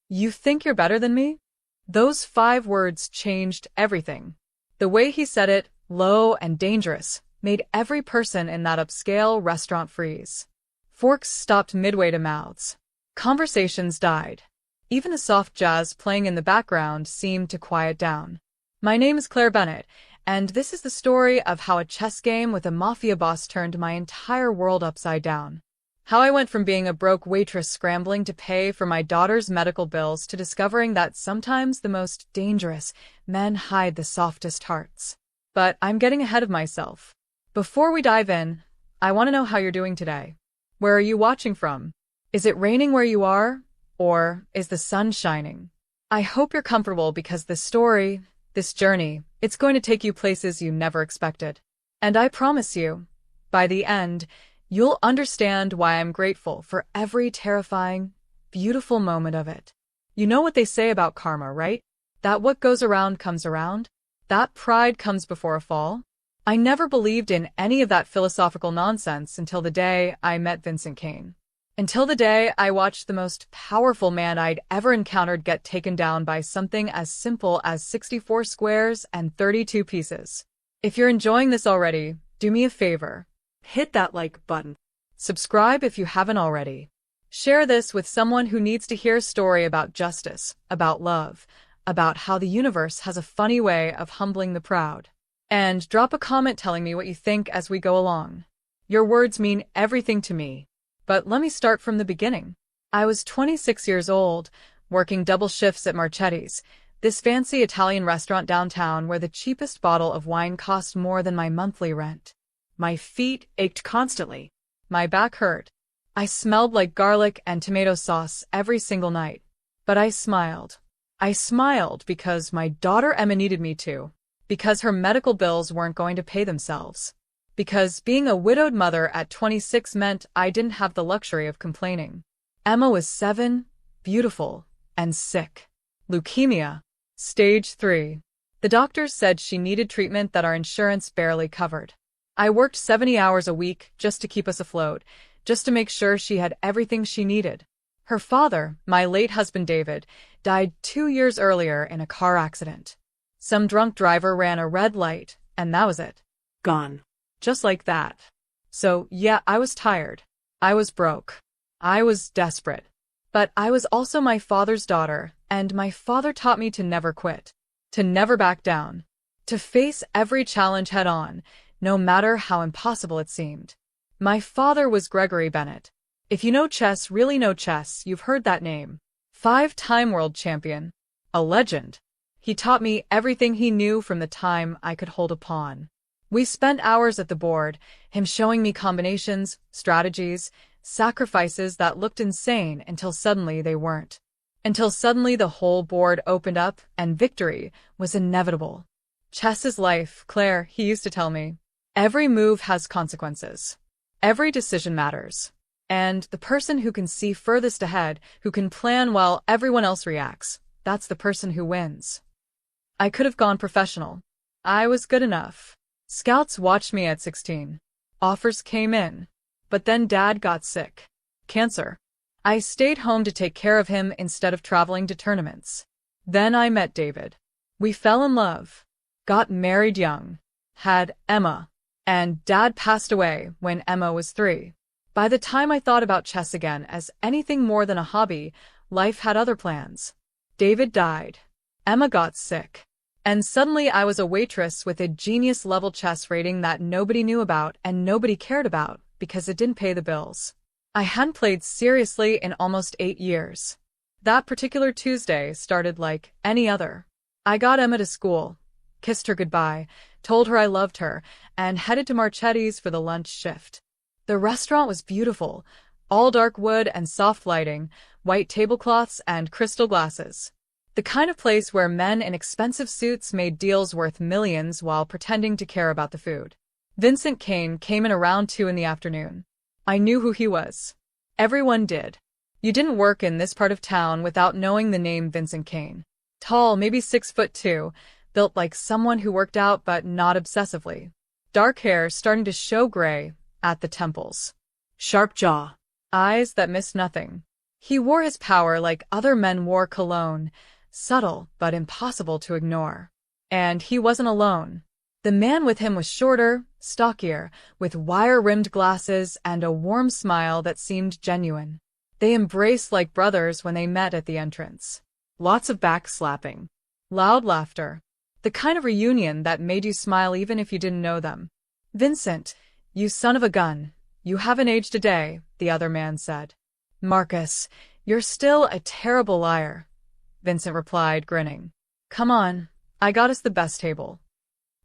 You think you're better than me? Those 5 words changed everything. The way he said it, low and dangerous, made every person in that upscale restaurant freeze. Forks stopped midway to mouths. Conversations died. Even the soft jazz playing in the background seemed to quiet down. My name is Claire Bennett, and this is the story of how a chess game with a mafia boss turned my entire world upside down. How I went from being a broke waitress scrambling to pay for my daughter's medical bills to discovering that sometimes the most dangerous men hide the softest hearts. But I'm getting ahead of myself. Before we dive in, I want to know how you're doing today. Where are you watching from? Is it raining where you are? Or is the sun shining? I hope you're comfortable because this story, this journey, it's going to take you places you never expected. And I promise you, by the end, you'll understand why I'm grateful for every terrifying, beautiful moment of it. You know what they say about karma, right? That what goes around comes around? That pride comes before a fall? I never believed in any of that philosophical nonsense until the day I met Vincent Cain. Until the day I watched the most powerful man I'd ever encountered get taken down by something as simple as 64 squares and 32 pieces. If you're enjoying this already, do me a favor. Hit that like button. Subscribe if you haven't already. Share this with someone who needs to hear a story about justice, about love, about how the universe has a funny way of humbling the proud. And drop a comment telling me what you think as we go along. Your words mean everything to me. But let me start from the beginning. I was 26 years old, working double shifts at Marchetti's, this fancy Italian restaurant downtown where the cheapest bottle of wine cost more than my monthly rent. My feet ached constantly. My back hurt. I smelled like garlic and tomato sauce every single night. But I smiled. I smiled because my daughter Emma needed me to. Because her medical bills weren't going to pay themselves. Because being a widowed mother at 26 meant I didn't have the luxury of complaining. Emma was 7, beautiful, and sick. Leukemia. Stage 3. The doctors said she needed treatment that our insurance barely covered. I worked 70 hours a week just to keep us afloat, just to make sure she had everything she needed. Her father, my late husband David, died 2 years earlier in a car accident. Some drunk driver ran a red light, and that was it. Gone. Just like that. So, yeah, I was tired. I was broke. I was desperate. But I was also my father's daughter, and my father taught me to never quit. To never back down. To face every challenge head on, no matter how impossible it seemed. My father was Gregory Bennett. If you know chess, really know chess, you've heard that name. 5-time world champion. A legend. He taught me everything he knew from the time I could hold a pawn. We spent hours at the board, him showing me combinations, strategies, sacrifices that looked insane until suddenly they weren't. Until suddenly the whole board opened up and victory was inevitable. Chess is life, Claire, he used to tell me. Every move has consequences. Every decision matters. And the person who can see furthest ahead, who can plan while everyone else reacts, that's the person who wins. I could have gone professional. I was good enough. Scouts watched me at 16. Offers came in. But then Dad got sick. Cancer. I stayed home to take care of him instead of traveling to tournaments. Then I met David. We fell in love. Got married young. Had Emma. And Dad passed away when Emma was 3. By the time I thought about chess again as anything more than a hobby, life had other plans. David died. Emma got sick. And suddenly I was a waitress with a genius-level chess rating that nobody knew about and nobody cared about because it didn't pay the bills. I hadn't played seriously in almost 8 years. That particular Tuesday started like any other. I got Emma to school, kissed her goodbye, told her I loved her, and headed to Marchetti's for the lunch shift. The restaurant was beautiful, all dark wood and soft lighting, white tablecloths and crystal glasses. The kind of place where men in expensive suits made deals worth millions while pretending to care about the food. Vincent Cain came in around 2 in the afternoon. I knew who he was. Everyone did. You didn't work in this part of town without knowing the name Vincent Cain. Tall, maybe 6'2", built like someone who worked out but not obsessively. Dark hair starting to show gray at the temples. Sharp jaw. Eyes that missed nothing. He wore his power like other men wore cologne, subtle but impossible to ignore. And he wasn't alone. The man with him was shorter, stockier, with wire-rimmed glasses and a warm smile that seemed genuine. They embraced like brothers when they met at the entrance. Lots of backslapping. Loud laughter. The kind of reunion that made you smile even if you didn't know them. "Vincent, you son of a gun, you haven't aged a day," the other man said. "Marcus, you're still a terrible liar," Vincent replied, grinning. "Come on, I got us the best table."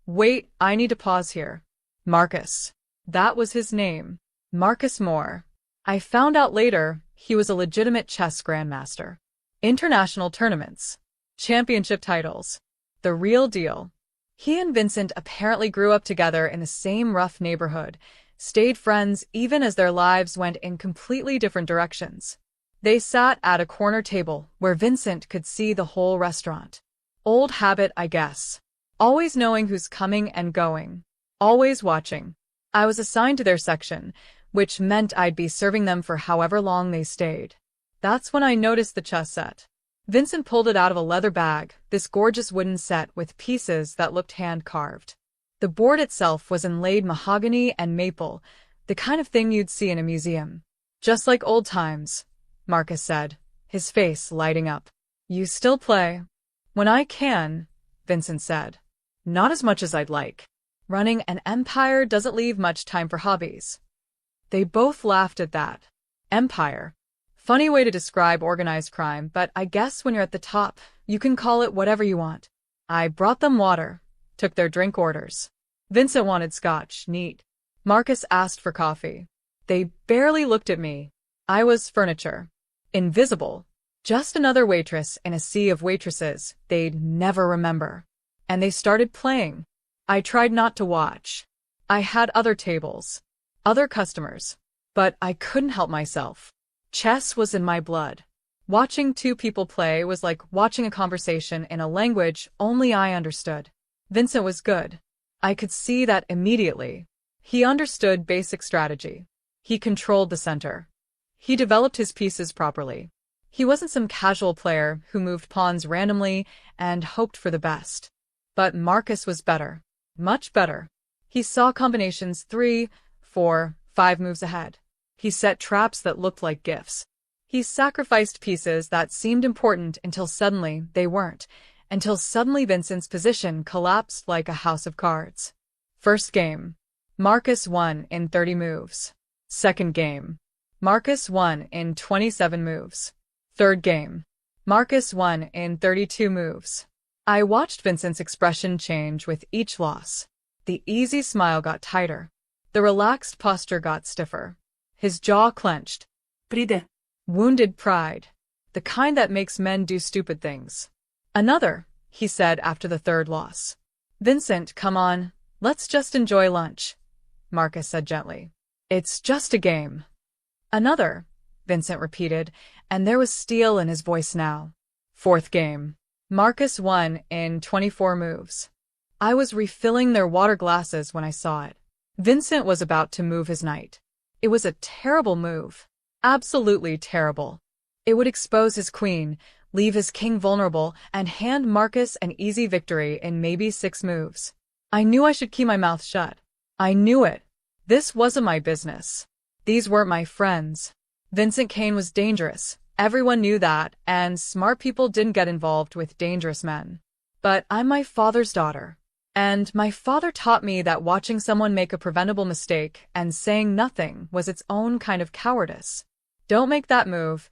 "Wait, I need to pause here. Marcus. That was his name. Marcus Moore. I found out later he was a legitimate chess grandmaster. International tournaments. Championship titles. The real deal." He and Vincent apparently grew up together in the same rough neighborhood, stayed friends even as their lives went in completely different directions. They sat at a corner table where Vincent could see the whole restaurant. Old habit, I guess. Always knowing who's coming and going. Always watching. I was assigned to their section, which meant I'd be serving them for however long they stayed. That's when I noticed the chess set. Vincent pulled it out of a leather bag, this gorgeous wooden set with pieces that looked hand-carved. The board itself was inlaid mahogany and maple, the kind of thing you'd see in a museum. "Just like old times," Marcus said, his face lighting up. "You still play?" "When I can," Vincent said. "Not as much as I'd like. Running an empire doesn't leave much time for hobbies." They both laughed at that. Empire. Funny way to describe organized crime, but I guess when you're at the top, you can call it whatever you want. I brought them water, took their drink orders. Vincent wanted scotch, neat. Marcus asked for coffee. They barely looked at me. I was furniture. Invisible. Just another waitress in a sea of waitresses they'd never remember. And they started playing. I tried not to watch. I had other tables. Other customers. But I couldn't help myself. Chess was in my blood. Watching two people play was like watching a conversation in a language only I understood. Vincent was good. I could see that immediately. He understood basic strategy. He controlled the center. He developed his pieces properly. He wasn't some casual player who moved pawns randomly and hoped for the best. But Marcus was better. Much better. He saw combinations 3, 4, 5 moves ahead. He set traps that looked like gifts. He sacrificed pieces that seemed important until suddenly they weren't, until suddenly Vincent's position collapsed like a house of cards. First game. Marcus won in 30 moves. Second game. Marcus won in 27 moves. Third game. Marcus won in 32 moves. I watched Vincent's expression change with each loss. The easy smile got tighter. The relaxed posture got stiffer. His jaw clenched. Pride. Wounded pride. The kind that makes men do stupid things. "Another," he said after the third loss. "Vincent, come on, let's just enjoy lunch," Marcus said gently. "It's just a game." "Another," Vincent repeated, and there was steel in his voice now. Fourth game. Marcus won in 24 moves. I was refilling their water glasses when I saw it. Vincent was about to move his knight. It was a terrible move. Absolutely terrible. It would expose his queen, leave his king vulnerable, and hand Marcus an easy victory in maybe 6 moves. I knew I should keep my mouth shut. I knew it. This wasn't my business. These weren't my friends. Vincent Kane was dangerous. Everyone knew that, and smart people didn't get involved with dangerous men. But I'm my father's daughter. And my father taught me that watching someone make a preventable mistake and saying nothing was its own kind of cowardice. "Don't make that move,"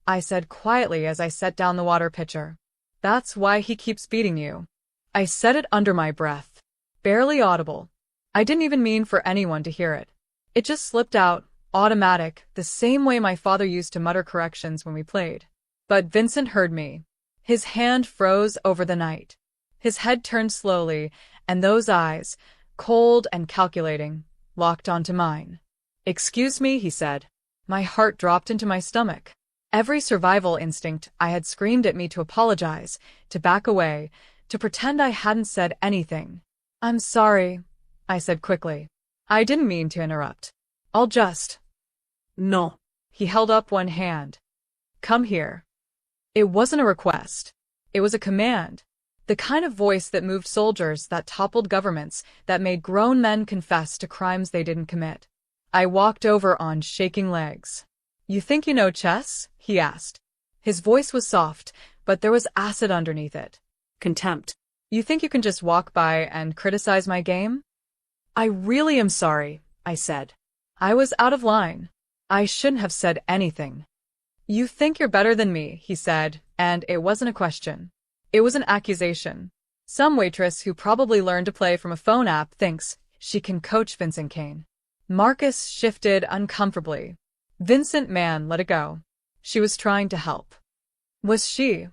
I said quietly as I set down the water pitcher. "That's why he keeps beating you." I said it under my breath. Barely audible. I didn't even mean for anyone to hear it. It just slipped out, automatic, the same way my father used to mutter corrections when we played. But Vincent heard me. His hand froze over the knight. His head turned slowly, and those eyes, cold and calculating, locked onto mine. "Excuse me," he said. My heart dropped into my stomach. Every survival instinct I had screamed at me to apologize, to back away, to pretend I hadn't said anything. "I'm sorry," I said quickly. "I didn't mean to interrupt. I'll just—" "No." He held up one hand. Come here. It wasn't a request. It was a command. The kind of voice that moved soldiers, that toppled governments, that made grown men confess to crimes they didn't commit. I walked over on shaking legs. You think you know chess? He asked. His voice was soft, but there was acid underneath it. Contempt. You think you can just walk by and criticize my game? I really am sorry, I said. I was out of line. I shouldn't have said anything. You think you're better than me, he said, and it wasn't a question. It was an accusation. Some waitress who probably learned to play from a phone app thinks she can coach Vincent Kane. Marcus shifted uncomfortably. Vincent, man, let it go. She was trying to help. Was she?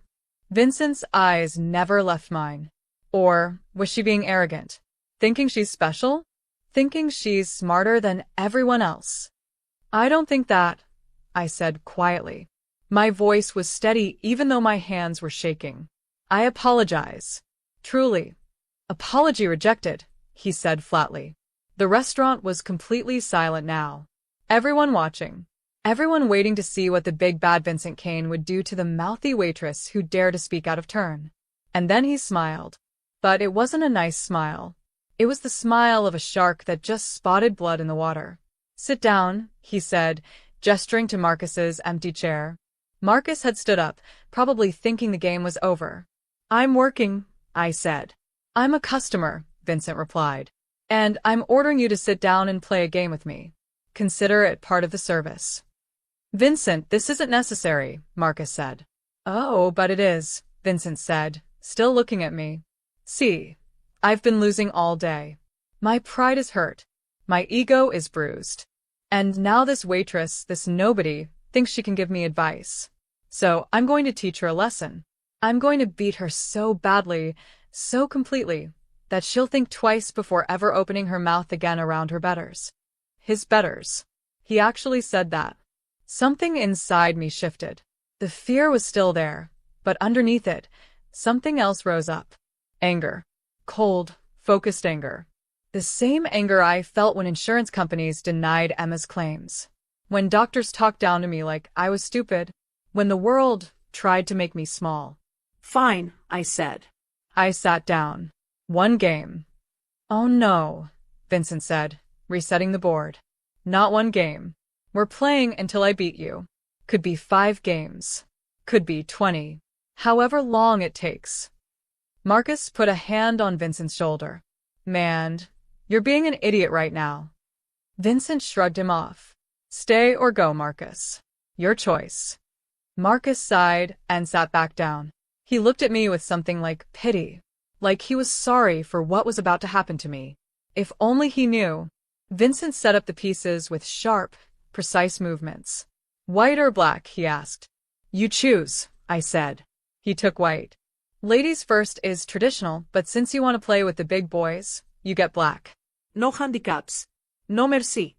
Vincent's eyes never left mine. Or was she being arrogant? Thinking she's special? Thinking she's smarter than everyone else? I don't think that, I said quietly. My voice was steady even though my hands were shaking. I apologize. Truly. Apology rejected, he said flatly. The restaurant was completely silent now. Everyone watching. Everyone waiting to see what the big bad Vincent Kane would do to the mouthy waitress who dared to speak out of turn. And then he smiled. But it wasn't a nice smile. It was the smile of a shark that just spotted blood in the water. Sit down, he said, gesturing to Marcus's empty chair. Marcus had stood up, probably thinking the game was over. I'm working, I said. I'm a customer, Vincent replied. And I'm ordering you to sit down and play a game with me. Consider it part of the service. Vincent, this isn't necessary, Marcus said. Oh, but it is, Vincent said, still looking at me. See, I've been losing all day. My pride is hurt. My ego is bruised. And now this waitress, this nobody, thinks she can give me advice. So I'm going to teach her a lesson. I'm going to beat her so badly, so completely, that she'll think twice before ever opening her mouth again around her betters. His betters. He actually said that. Something inside me shifted. The fear was still there, but underneath it, something else rose up. Anger. Cold, focused anger. The same anger I felt when insurance companies denied Emma's claims. When doctors talked down to me like I was stupid. When the world tried to make me small. Fine, I said. I sat down. One game. Oh no, Vincent said, resetting the board. Not one game. We're playing until I beat you. Could be 5 games. Could be 20. However long it takes. Marcus put a hand on Vincent's shoulder. Man, you're being an idiot right now. Vincent shrugged him off. Stay or go, Marcus. Your choice. Marcus sighed and sat back down. He looked at me with something like pity. Like he was sorry for what was about to happen to me. If only he knew. Vincent set up the pieces with sharp, precise movements. White or black, he asked. You choose, I said. He took white. Ladies first is traditional, but since you want to play with the big boys, you get black. No handicaps. No merci.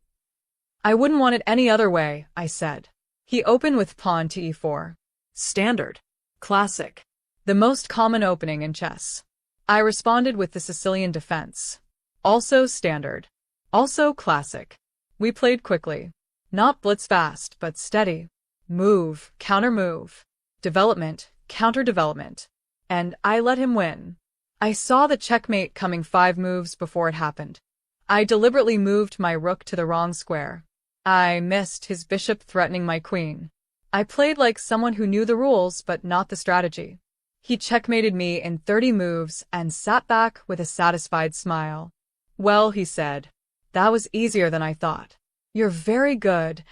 I wouldn't want it any other way, I said. He opened with pawn to e4. Standard. Classic. The most common opening in chess. I responded with the Sicilian defense. Also standard. Also classic. We played quickly. Not blitz fast, but steady. Move, counter-move. Development, counter-development. And I let him win. I saw the checkmate coming 5 moves before it happened. I deliberately moved my rook to the wrong square. I missed his bishop threatening my queen. I played like someone who knew the rules but not the strategy. He checkmated me in 30 moves and sat back with a satisfied smile. Well, he said, that was easier than I thought. You're very good,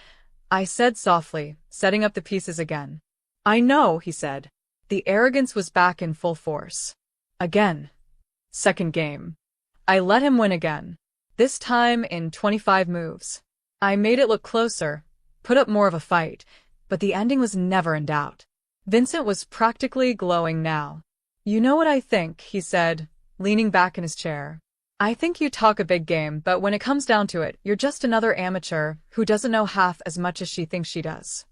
I said softly, setting up the pieces again. I know, he said. The arrogance was back in full force. Again. Second game. I let him win again. This time in 25 moves. I made it look closer, put up more of a fight, but the ending was never in doubt. Vincent was practically glowing now. You know what I think, he said, leaning back in his chair. I think you talk a big game, but when it comes down to it, you're just another amateur who doesn't know half as much as she thinks she does.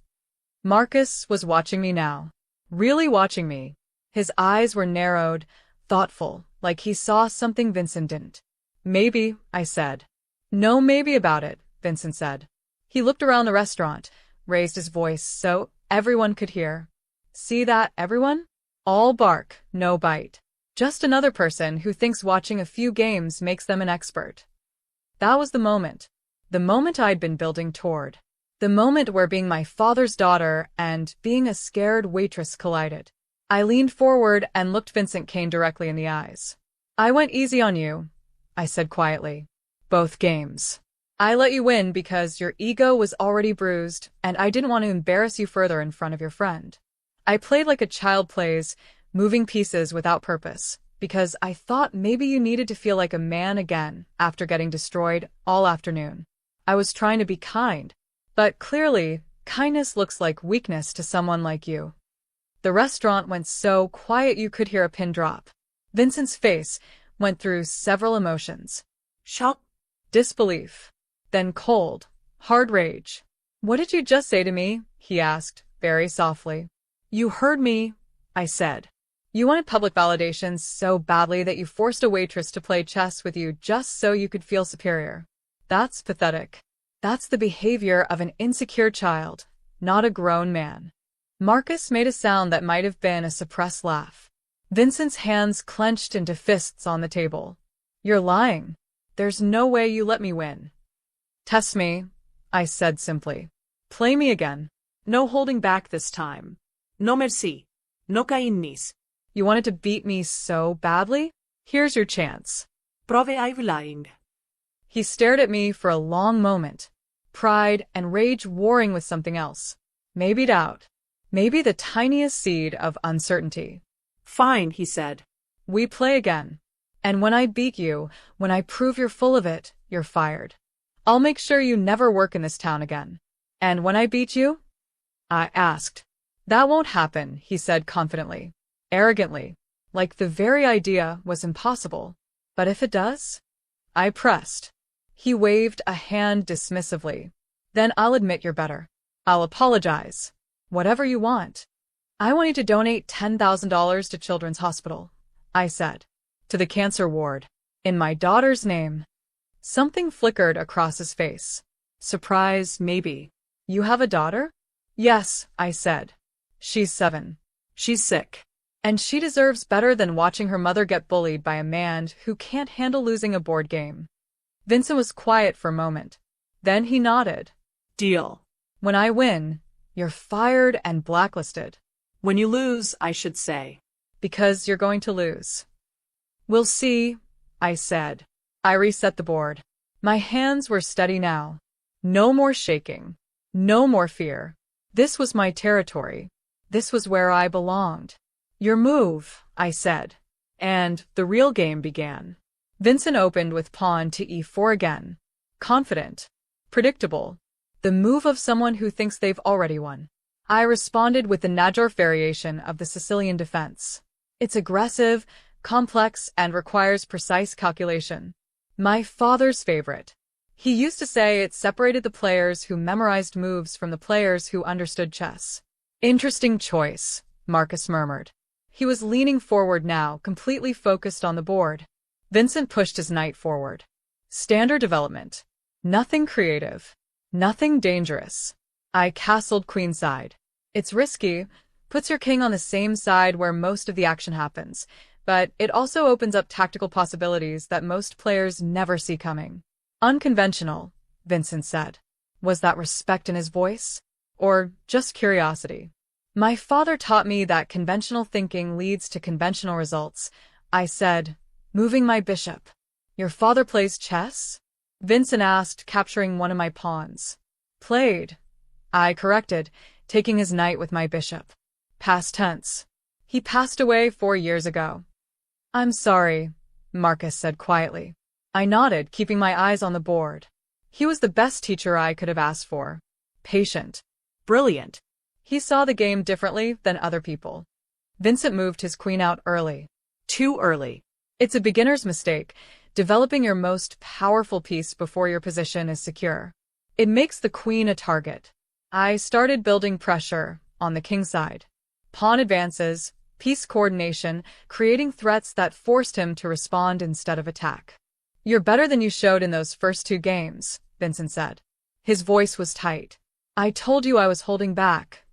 Marcus was watching me now. Really watching me. His eyes were narrowed, thoughtful, like he saw something Vincent didn't. Maybe, I said. No maybe about it, Vincent said. He looked around the restaurant, raised his voice, so, everyone could hear. See that, everyone? All bark, no bite. Just another person who thinks watching a few games makes them an expert. That was the moment. The moment I'd been building toward. The moment where being my father's daughter and being a scared waitress collided. I leaned forward and looked Vincent Kane directly in the eyes. I went easy on you, I said quietly. Both games. I let you win because your ego was already bruised, and I didn't want to embarrass you further in front of your friend. I played like a child plays, moving pieces without purpose, because I thought maybe you needed to feel like a man again after getting destroyed all afternoon. I was trying to be kind, but clearly, kindness looks like weakness to someone like you. The restaurant went so quiet you could hear a pin drop. Vincent's face went through several emotions. Shock, disbelief, then cold, hard rage. What did you just say to me? He asked, very softly. You heard me, I said. You wanted public validation so badly that you forced a waitress to play chess with you just so you could feel superior. That's pathetic. That's the behavior of an insecure child, not a grown man. Marcus made a sound that might have been a suppressed laugh. Vincent's hands clenched into fists on the table. You're lying. There's no way you let me win. Test me, I said simply. Play me again. No holding back this time. No merci. No kainis. You wanted to beat me so badly? Here's your chance. Prove I'm lying. He stared at me for a long moment, pride and rage warring with something else. Maybe doubt. Maybe the tiniest seed of uncertainty. Fine, he said. We play again. And when I beat you, when I prove you're full of it, you're fired. I'll make sure you never work in this town again. And when I beat you? I asked. That won't happen, he said confidently, arrogantly, like the very idea was impossible. But if it does? I pressed. He waved a hand dismissively. Then I'll admit you're better. I'll apologize. Whatever you want. I want you to donate $10,000 to Children's Hospital, I said. To the cancer ward. In my daughter's name. Something flickered across his face. Surprise, maybe. You have a daughter? Yes, I said. She's 7. She's sick. And she deserves better than watching her mother get bullied by a man who can't handle losing a board game. Vincent was quiet for a moment. Then he nodded. Deal. When I win, you're fired and blacklisted. When you lose, I should say. Because you're going to lose. We'll see, I said. I reset the board. My hands were steady now. No more shaking. No more fear. This was my territory. This was where I belonged. Your move, I said. And the real game began. Vincent opened with pawn to e4 again. Confident. Predictable. The move of someone who thinks they've already won. I responded with the Najor variation of the Sicilian defense. It's aggressive, complex, and requires precise calculation. My father's favorite. He used to say it separated the players who memorized moves from the players who understood chess. Interesting choice, Marcus murmured. He was leaning forward now, completely focused on the board. Vincent pushed his knight forward. Standard development. Nothing creative. Nothing dangerous. I castled queenside. It's risky, puts your king on the same side where most of the action happens, but it also opens up tactical possibilities that most players never see coming. Unconventional, Vincent said. Was that respect in his voice? Or just curiosity? My father taught me that conventional thinking leads to conventional results, I said, moving my bishop. Your father plays chess? Vincent asked, capturing one of my pawns. Played. I corrected, taking his knight with my bishop. Past tense. He passed away 4 years ago. I'm sorry, Marcus said quietly. I nodded, keeping my eyes on the board. He was the best teacher I could have asked for. Patient. Brilliant. He saw the game differently than other people. Vincent moved his queen out early. Too early. It's a beginner's mistake, developing your most powerful piece before your position is secure. It makes the queen a target. I started building pressure on the king side. Pawn advances, piece coordination, creating threats that forced him to respond instead of attack. You're better than you showed in those first 2 games, Vincent said. His voice was tight. I told you I was holding back.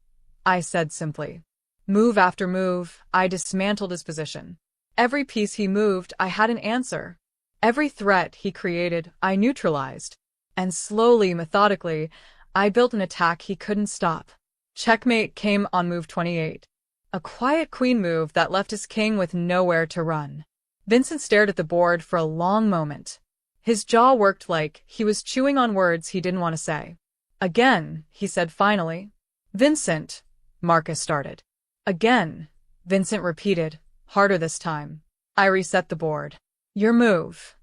I said simply. Move after move, I dismantled his position. Every piece he moved, I had an answer. Every threat he created, I neutralized. And slowly, methodically, I built an attack he couldn't stop. Checkmate came on move 28. A quiet queen move that left his king with nowhere to run. Vincent stared at the board for a long moment. His jaw worked like he was chewing on words he didn't want to say. Again, he said finally. Vincent, Marcus started. Again, Vincent repeated, harder this time. I reset the board. Your move.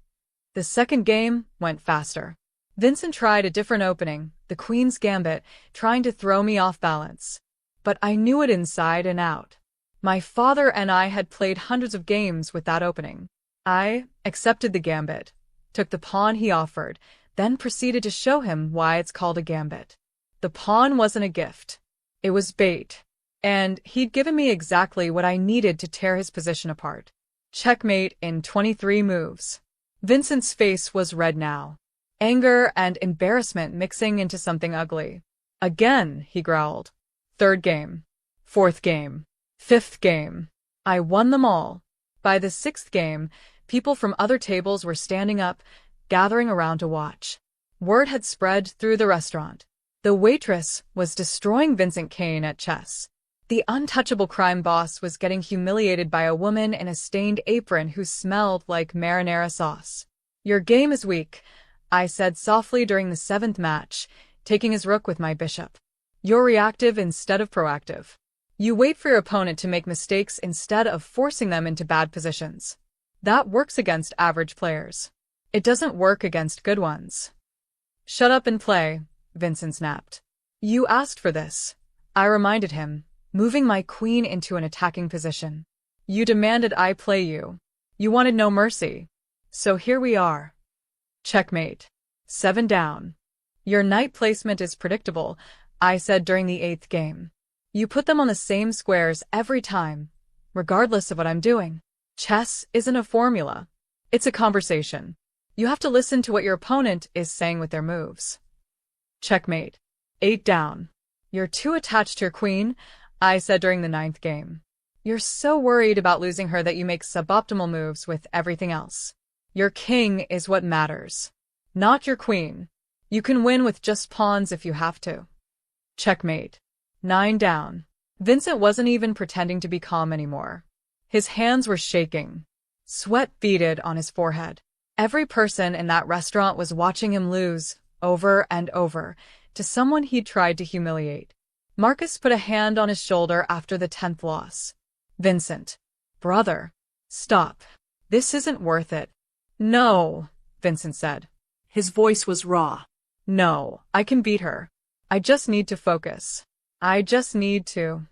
The second game went faster. Vincent tried a different opening, the Queen's Gambit, trying to throw me off balance. But I knew it inside and out. My father and I had played hundreds of games with that opening. I accepted the gambit, took the pawn he offered, then proceeded to show him why it's called a gambit. The pawn wasn't a gift. It was bait. And he'd given me exactly what I needed to tear his position apart. Checkmate in 23 moves. Vincent's face was red now. Anger and embarrassment mixing into something ugly. Again, he growled. Third game. Fourth game. Fifth game. I won them all. By the sixth game, people from other tables were standing up, gathering around to watch. Word had spread through the restaurant. The waitress was destroying Vincent Kane at chess. The untouchable crime boss was getting humiliated by a woman in a stained apron who smelled like marinara sauce. Your game is weak, I said softly during the seventh match, taking his rook with my bishop. You're reactive instead of proactive. You wait for your opponent to make mistakes instead of forcing them into bad positions. That works against average players. It doesn't work against good ones. Shut up and play, Vincent snapped. You asked for this, I reminded him, moving my queen into an attacking position. You demanded I play you. You wanted no mercy. So here we are. Checkmate. 7 down. Your knight placement is predictable, I said during the 8th game. You put them on the same squares every time, regardless of what I'm doing. Chess isn't a formula. It's a conversation. You have to listen to what your opponent is saying with their moves. Checkmate. 8 down. You're too attached to your queen, I said during the 9th game. You're so worried about losing her that you make suboptimal moves with everything else. Your king is what matters, not your queen. You can win with just pawns if you have to. Checkmate. 9 down. Vincent wasn't even pretending to be calm anymore. His hands were shaking. Sweat beaded on his forehead. Every person in that restaurant was watching him lose, over and over, to someone he'd tried to humiliate. Marcus put a hand on his shoulder after the 10th loss. Vincent. Brother. Stop. This isn't worth it. No, Vincent said. His voice was raw. No, I can beat her. I just need to focus. I just need to.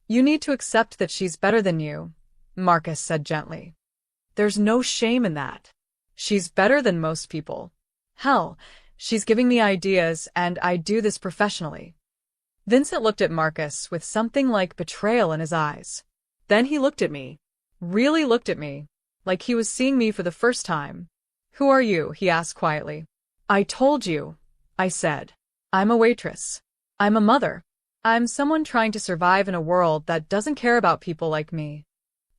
You need to accept that she's better than you, Marcus said gently. There's no shame in that. She's better than most people. Hell, she's giving me ideas, and I do this professionally. Vincent looked at Marcus with something like betrayal in his eyes. Then he looked at me. Really looked at me. Like he was seeing me for the first time. Who are you? He asked quietly. I told you, I said. I'm a waitress. I'm a mother. I'm someone trying to survive in a world that doesn't care about people like me.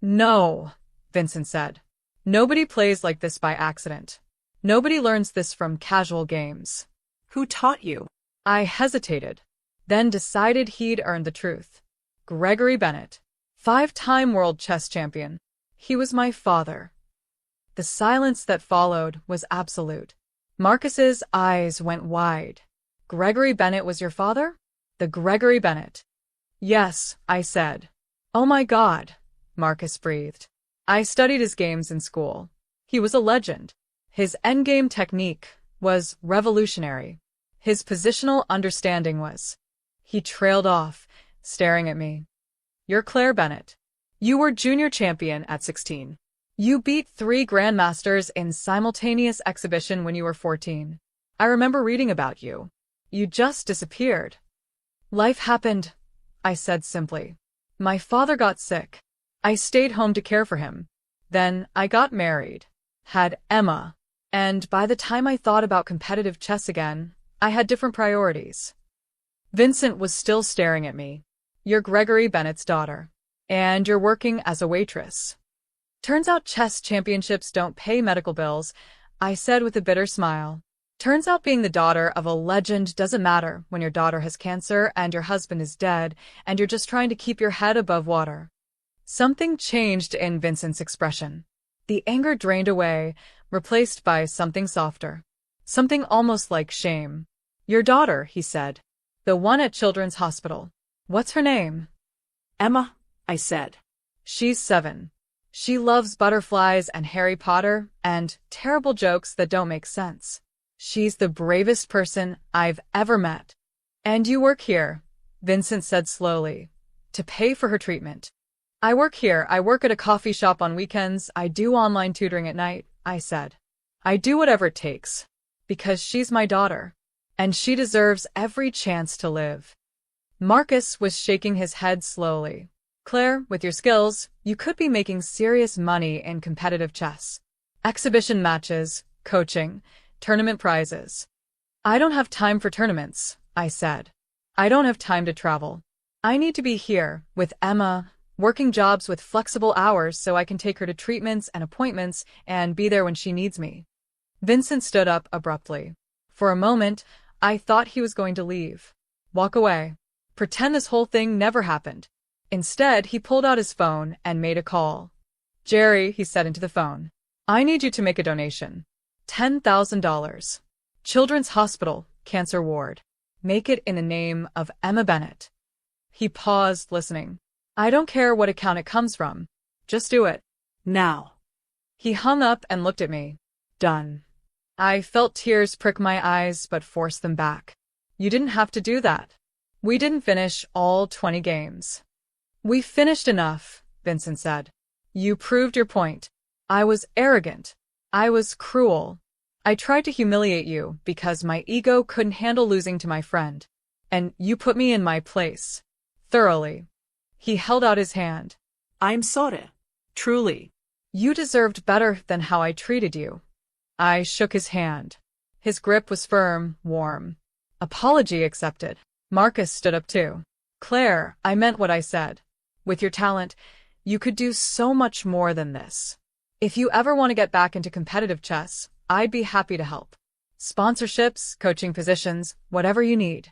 No, Vincent said. Nobody plays like this by accident. Nobody learns this from casual games. Who taught you? I hesitated, then decided he'd earned the truth. Gregory Bennett, 5-time world chess champion. He was my father. The silence that followed was absolute. Marcus's eyes went wide. Gregory Bennett was your father? The Gregory Bennett. Yes, I said. Oh my God, Marcus breathed. I studied his games in school. He was a legend. His endgame technique was revolutionary. His positional understanding was. He trailed off, staring at me. You're Claire Bennett. You were junior champion at 16. You beat 3 grandmasters in simultaneous exhibition when you were 14. I remember reading about you. You just disappeared. Life happened, I said simply. My father got sick. I stayed home to care for him. Then I got married, had Emma, and by the time I thought about competitive chess again, I had different priorities. Vincent was still staring at me. You're Gregory Bennett's daughter. And you're working as a waitress. Turns out chess championships don't pay medical bills, I said with a bitter smile. Turns out being the daughter of a legend doesn't matter when your daughter has cancer and your husband is dead and you're just trying to keep your head above water. Something changed in Vincent's expression. The anger drained away, replaced by something softer. Something almost like shame. Your daughter, he said. The one at Children's Hospital. What's her name? Emma, I said. She's 7. She loves butterflies and Harry Potter and terrible jokes that don't make sense. She's the bravest person I've ever met. And you work here, Vincent said slowly, to pay for her treatment. I work here. I work at a coffee shop on weekends. I do online tutoring at night, I said. I do whatever it takes. Because she's my daughter. And she deserves every chance to live. Marcus was shaking his head slowly. Claire, with your skills, you could be making serious money in competitive chess. Exhibition matches, coaching, tournament prizes. I don't have time for tournaments, I said. I don't have time to travel. I need to be here, with Emma, working jobs with flexible hours so I can take her to treatments and appointments and be there when she needs me. Vincent stood up abruptly. For a moment, I thought he was going to leave. Walk away. Pretend this whole thing never happened. Instead, he pulled out his phone and made a call. Jerry, he said into the phone. I need you to make a donation. $10,000. Children's Hospital, Cancer Ward. Make it in the name of Emma Bennett. He paused, listening. I don't care what account it comes from. Just do it. Now. He hung up and looked at me. Done. I felt tears prick my eyes but forced them back. You didn't have to do that. We didn't finish all 20 games. We finished enough, Vincent said. You proved your point. I was arrogant. I was cruel. I tried to humiliate you because my ego couldn't handle losing to my friend. And you put me in my place. Thoroughly. He held out his hand. I'm sorry. Truly. You deserved better than how I treated you. I shook his hand. His grip was firm, warm. Apology accepted. Marcus stood up too. Claire, I meant what I said. With your talent, you could do so much more than this. If you ever want to get back into competitive chess, I'd be happy to help. Sponsorships, coaching positions, whatever you need.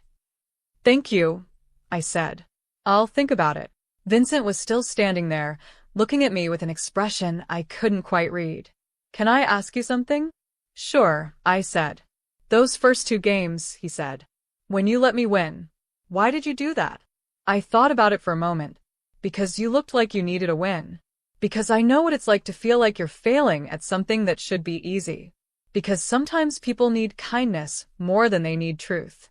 Thank you, I said. I'll think about it. Vincent was still standing there, looking at me with an expression I couldn't quite read. Can I ask you something? Sure, I said. Those first 2 games, he said. When you let me win. Why did you do that? I thought about it for a moment. Because you looked like you needed a win. Because I know what it's like to feel like you're failing at something that should be easy. Because sometimes people need kindness more than they need truth.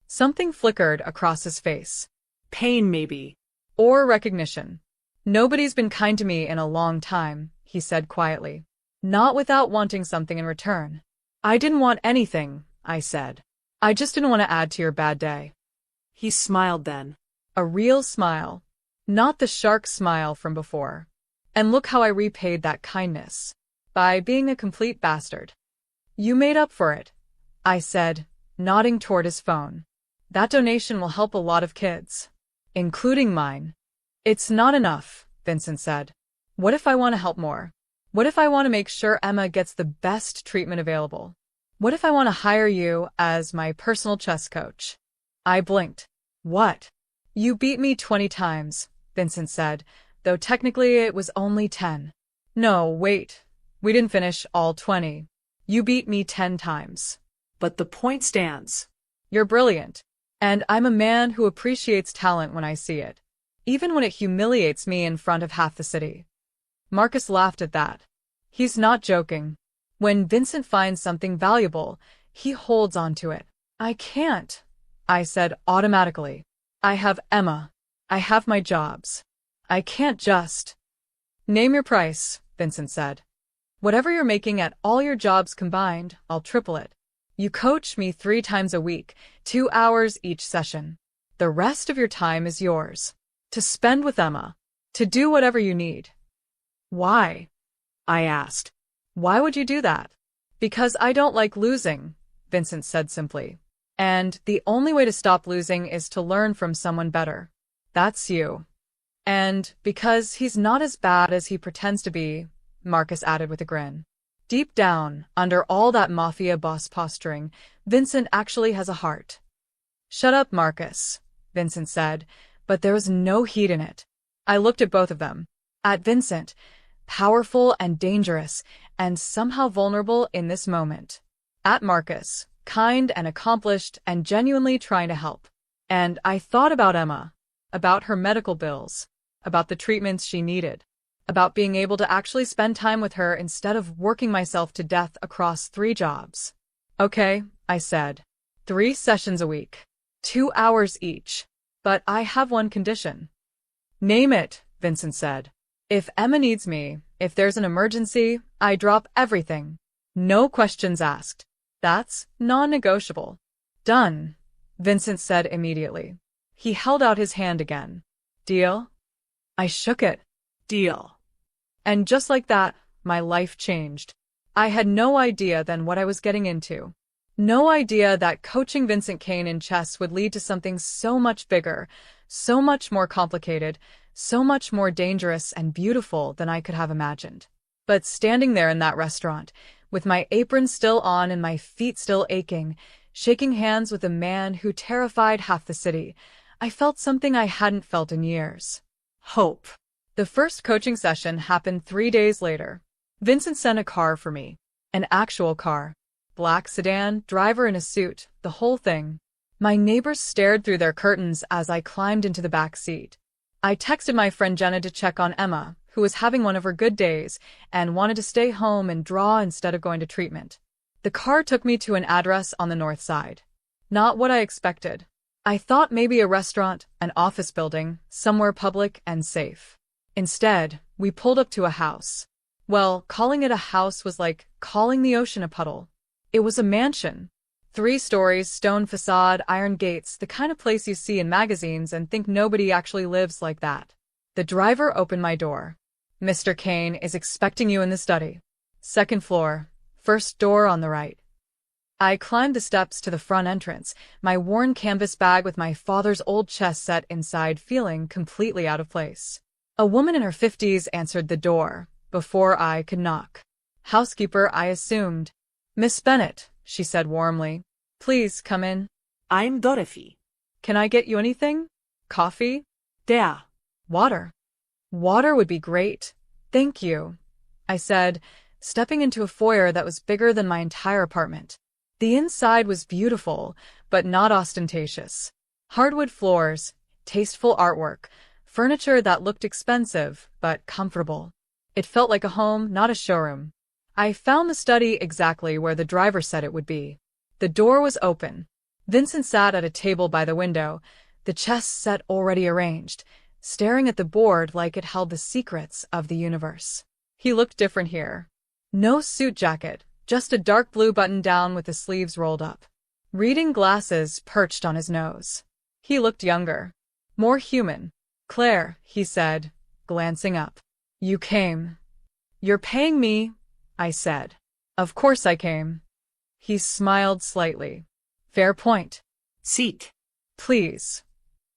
Something flickered across his face. Pain, maybe. Or recognition. Nobody's been kind to me in a long time, he said quietly. Not without wanting something in return. I didn't want anything, I said. I just didn't want to add to your bad day. He smiled then. A real smile. Not the shark smile from before. And look how I repaid that kindness. By being a complete bastard. You made up for it, I said, nodding toward his phone. That donation will help a lot of kids. Including mine. It's not enough, Vincent said. What if I want to help more? What if I want to make sure Emma gets the best treatment available? What if I want to hire you as my personal chess coach? I blinked. What? You beat me 20 times, Vincent said, though technically it was only 10. No, wait. We didn't finish all 20. You beat me 10 times. But the point stands. You're brilliant. And I'm a man who appreciates talent when I see it. Even when it humiliates me in front of half the city. Marcus laughed at that. He's not joking. When Vincent finds something valuable, he holds on to it. I can't, I said automatically. I have Emma. I have my jobs. I can't just. Name your price, Vincent said. Whatever you're making at all your jobs combined, I'll triple it. You coach me 3 times a week, 2 hours each session. The rest of your time is yours. To spend with Emma. To do whatever you need. Why? I asked. Why would you do that? Because I don't like losing, Vincent said simply. And the only way to stop losing is to learn from someone better. That's you. And because he's not as bad as he pretends to be, Marcus added with a grin. Deep down, under all that Mafia boss posturing, Vincent actually has a heart. Shut up, Marcus, Vincent said, but there was no heat in it. I looked at both of them. At Vincent, powerful and dangerous, and somehow vulnerable in this moment. At Marcus, kind and accomplished and genuinely trying to help. And I thought about Emma, about her medical bills, about the treatments she needed, about being able to actually spend time with her instead of working myself to death across 3 jobs. Okay, I said. 3 sessions a week. 2 hours each. But I have one condition. Name it, Vincent said. If Emma needs me, if there's an emergency, I drop everything. No questions asked. That's non-negotiable. Done, Vincent said immediately. He held out his hand again. Deal? I shook it. Deal. And just like that, my life changed. I had no idea then what I was getting into. No idea that coaching Vincent Kane in chess would lead to something so much bigger, so much more complicated, so much more dangerous and beautiful than I could have imagined. But standing there in that restaurant, with my apron still on and my feet still aching, shaking hands with a man who terrified half the city, I felt something I hadn't felt in years. Hope. The first coaching session happened 3 days later. Vincent sent a car for me. An actual car. Black sedan, driver in a suit, the whole thing. My neighbors stared through their curtains as I climbed into the back seat. I texted my friend Jenna to check on Emma, who was having one of her good days and wanted to stay home and draw instead of going to treatment. The car took me to an address on the north side. Not what I expected. I thought maybe a restaurant, an office building, somewhere public and safe. Instead, we pulled up to a house. Well, calling it a house was like calling the ocean a puddle. It was a mansion. 3 stories, stone facade, iron gates, the kind of place you see in magazines and think nobody actually lives like that. The driver opened my door. Mr. Kane is expecting you in the study. 2nd floor, 1st door on the right. I climbed the steps to the front entrance, my worn canvas bag with my father's old chess set inside feeling completely out of place. A woman in her 50s answered the door, before I could knock. Housekeeper, I assumed. Miss Bennett, she said warmly. Please come in. I'm Dorothy. Can I get you anything? Coffee? Tea. Water. Water would be great. Thank you, I said, stepping into a foyer that was bigger than my entire apartment. The inside was beautiful, but not ostentatious. Hardwood floors, tasteful artwork, furniture that looked expensive, but comfortable. It felt like a home, not a showroom. I found the study exactly where the driver said it would be. The door was open. Vincent sat at a table by the window, the chess set already arranged, staring at the board like it held the secrets of the universe. He looked different here. No suit jacket, just a dark blue button-down with the sleeves rolled up. Reading glasses perched on his nose. He looked younger. More human. Claire, he said, glancing up. You came. You're paying me, I said. Of course I came. He smiled slightly. Fair point. Seat. Please.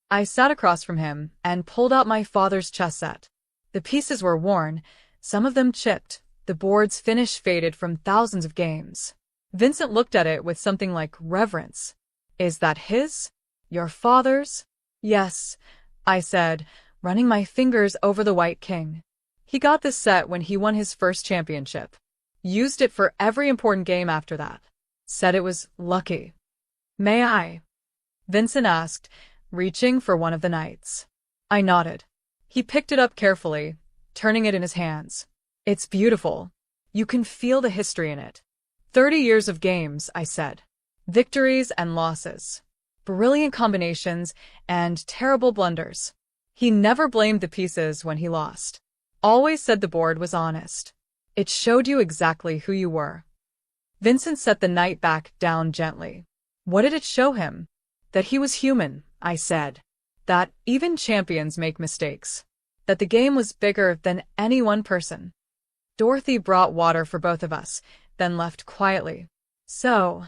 I sat across from him and pulled out my father's chess set. The pieces were worn, some of them chipped, the board's finish faded from thousands of games. Vincent looked at it with something like reverence. Is that his? Your father's? Yes, I said, running my fingers over the white king. He got this set when he won his first championship. Used it for every important game after that. Said it was lucky. May I? Vincent asked, reaching for one of the knights. I nodded. He picked it up carefully, turning it in his hands. It's beautiful. You can feel the history in it. 30 years of games, I said. Victories and losses. Brilliant combinations and terrible blunders. He never blamed the pieces when he lost. Always said the board was honest. It showed you exactly who you were. Vincent set the knight back down gently. What did it show him? That he was human, I said. That even champions make mistakes. That the game was bigger than any one person. Dorothy brought water for both of us, then left quietly. So,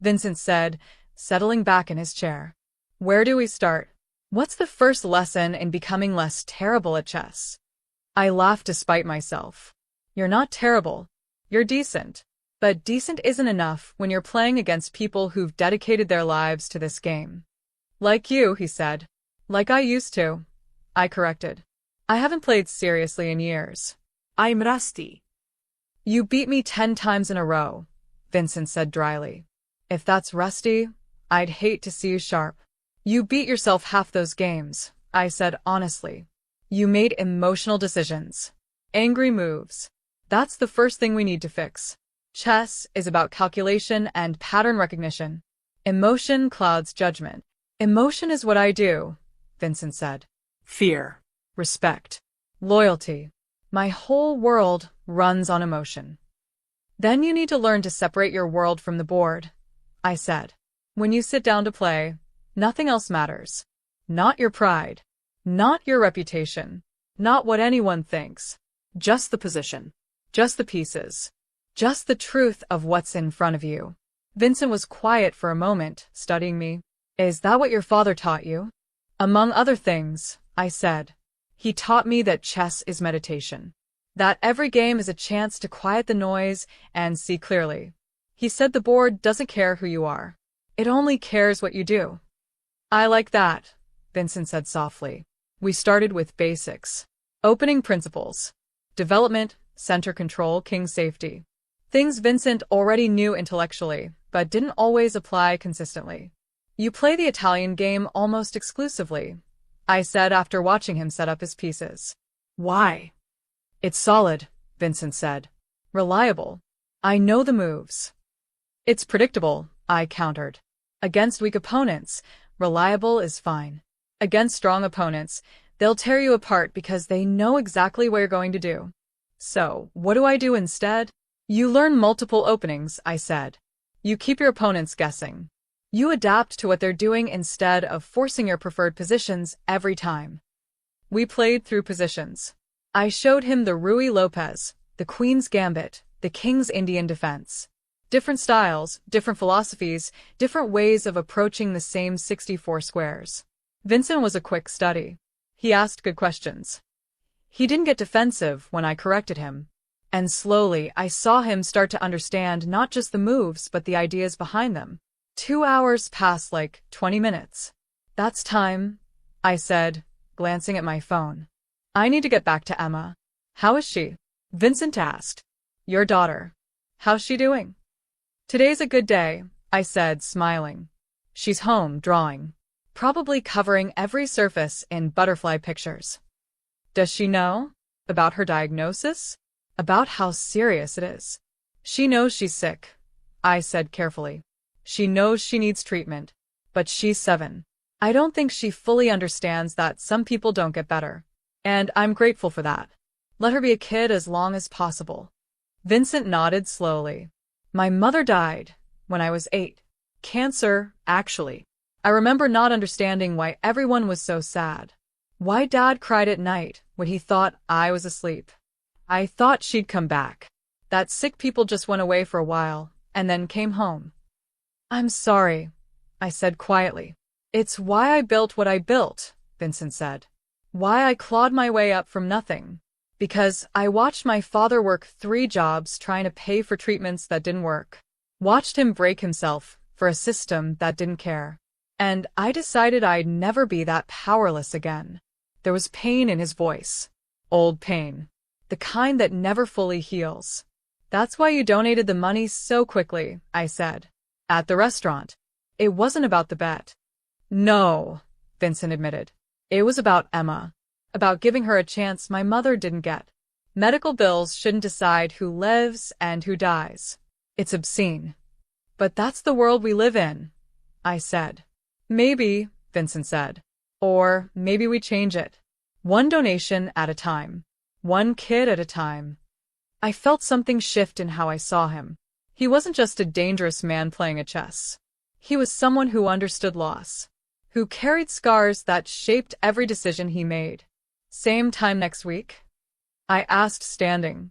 Vincent said, settling back in his chair. Where do we start? What's the first lesson in becoming less terrible at chess? I laughed despite myself. You're not terrible. You're decent. But decent isn't enough when you're playing against people who've dedicated their lives to this game. Like you, he said. Like I used to. I corrected. I haven't played seriously in years. I'm rusty. You beat me 10 times in a row, Vincent said dryly. If that's rusty, I'd hate to see you sharp. You beat yourself half those games, I said honestly. You made emotional decisions. Angry moves. That's the first thing we need to fix. Chess is about calculation and pattern recognition. Emotion clouds judgment. Emotion is what I do, Vincent said. Fear. Respect. Loyalty. My whole world runs on emotion. Then you need to learn to separate your world from the board, I said. When you sit down to play, nothing else matters. Not your pride. Not your reputation. Not what anyone thinks. Just the position. Just the pieces. Just the truth of what's in front of you. Vincent was quiet for a moment, studying me. Is that what your father taught you? Among other things, I said. He taught me that chess is meditation. That every game is a chance to quiet the noise and see clearly. He said the board doesn't care who you are. It only cares what you do. I like that, Vincent said softly. We started with basics. Opening principles. Development, center control, king safety. Things Vincent already knew intellectually, but didn't always apply consistently. You play the Italian game almost exclusively, I said after watching him set up his pieces. Why? It's solid, Vincent said. Reliable. I know the moves. It's predictable, I countered. Against weak opponents, reliable is fine. Against strong opponents, they'll tear you apart because they know exactly what you're going to do. So, what do I do instead? You learn multiple openings, I said. You keep your opponents guessing. You adapt to what they're doing instead of forcing your preferred positions every time. We played through positions. I showed him the Ruy Lopez, the Queen's Gambit, the King's Indian defense. Different styles, different philosophies, different ways of approaching the same 64 squares. Vincent was a quick study. He asked good questions. He didn't get defensive when I corrected him. And slowly, I saw him start to understand not just the moves but the ideas behind them. 2 hours passed like 20 minutes. That's time, I said, glancing at my phone. I need to get back to Emma. How is she? Vincent asked. Your daughter. How's she doing? Today's a good day, I said, smiling. She's home, drawing. Probably covering every surface in butterfly pictures. Does she know? About her diagnosis? About how serious it is? She knows she's sick, I said carefully. She knows she needs treatment. But she's 7. I don't think she fully understands that some people don't get better. And I'm grateful for that. Let her be a kid as long as possible. Vincent nodded slowly. My mother died when I was 8. Cancer, actually. I remember not understanding why everyone was so sad. Why Dad cried at night when he thought I was asleep. I thought she'd come back. That sick people just went away for a while, and then came home. I'm sorry, I said quietly. It's why I built what I built, Vincent said. Why I clawed my way up from nothing. Because I watched my father work 3 jobs trying to pay for treatments that didn't work. Watched him break himself for a system that didn't care. And I decided I'd never be that powerless again. There was pain in his voice. Old pain. The kind that never fully heals. That's why you donated the money so quickly, I said. At the restaurant. It wasn't about the bet. No, Vincent admitted. It was about Emma. About giving her a chance my mother didn't get. Medical bills shouldn't decide who lives and who dies. It's obscene. But that's the world we live in, I said. Maybe, Vincent said. Or maybe we change it. One donation at a time. One kid at a time. I felt something shift in how I saw him. He wasn't just a dangerous man playing a chess. He was someone who understood loss. Who carried scars that shaped every decision he made. Same time next week? I asked, standing.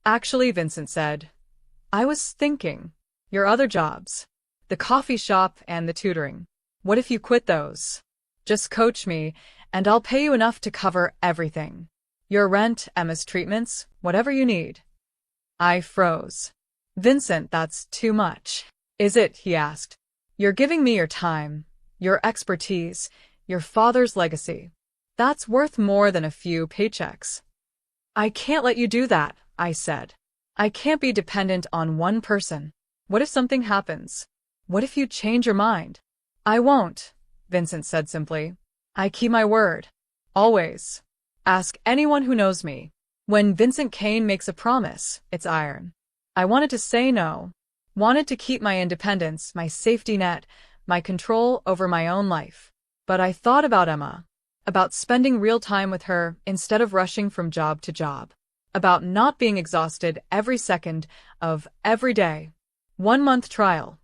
Actually, Vincent said. I was thinking. Your other jobs. The coffee shop and the tutoring. What if you quit those? Just coach me, and I'll pay you enough to cover everything. Your rent, Emma's treatments, whatever you need. I froze. Vincent, that's too much. Is it? He asked. You're giving me your time, your expertise, your father's legacy. That's worth more than a few paychecks. I can't let you do that, I said. I can't be dependent on one person. What if something happens? What if you change your mind? I won't, Vincent said simply. I keep my word. Always. Ask anyone who knows me. When Vincent Kane makes a promise, it's iron. I wanted to say no. Wanted to keep my independence, my safety net, my control over my own life. But I thought about Emma. About spending real time with her instead of rushing from job to job. About not being exhausted every second of every day. 1-month trial.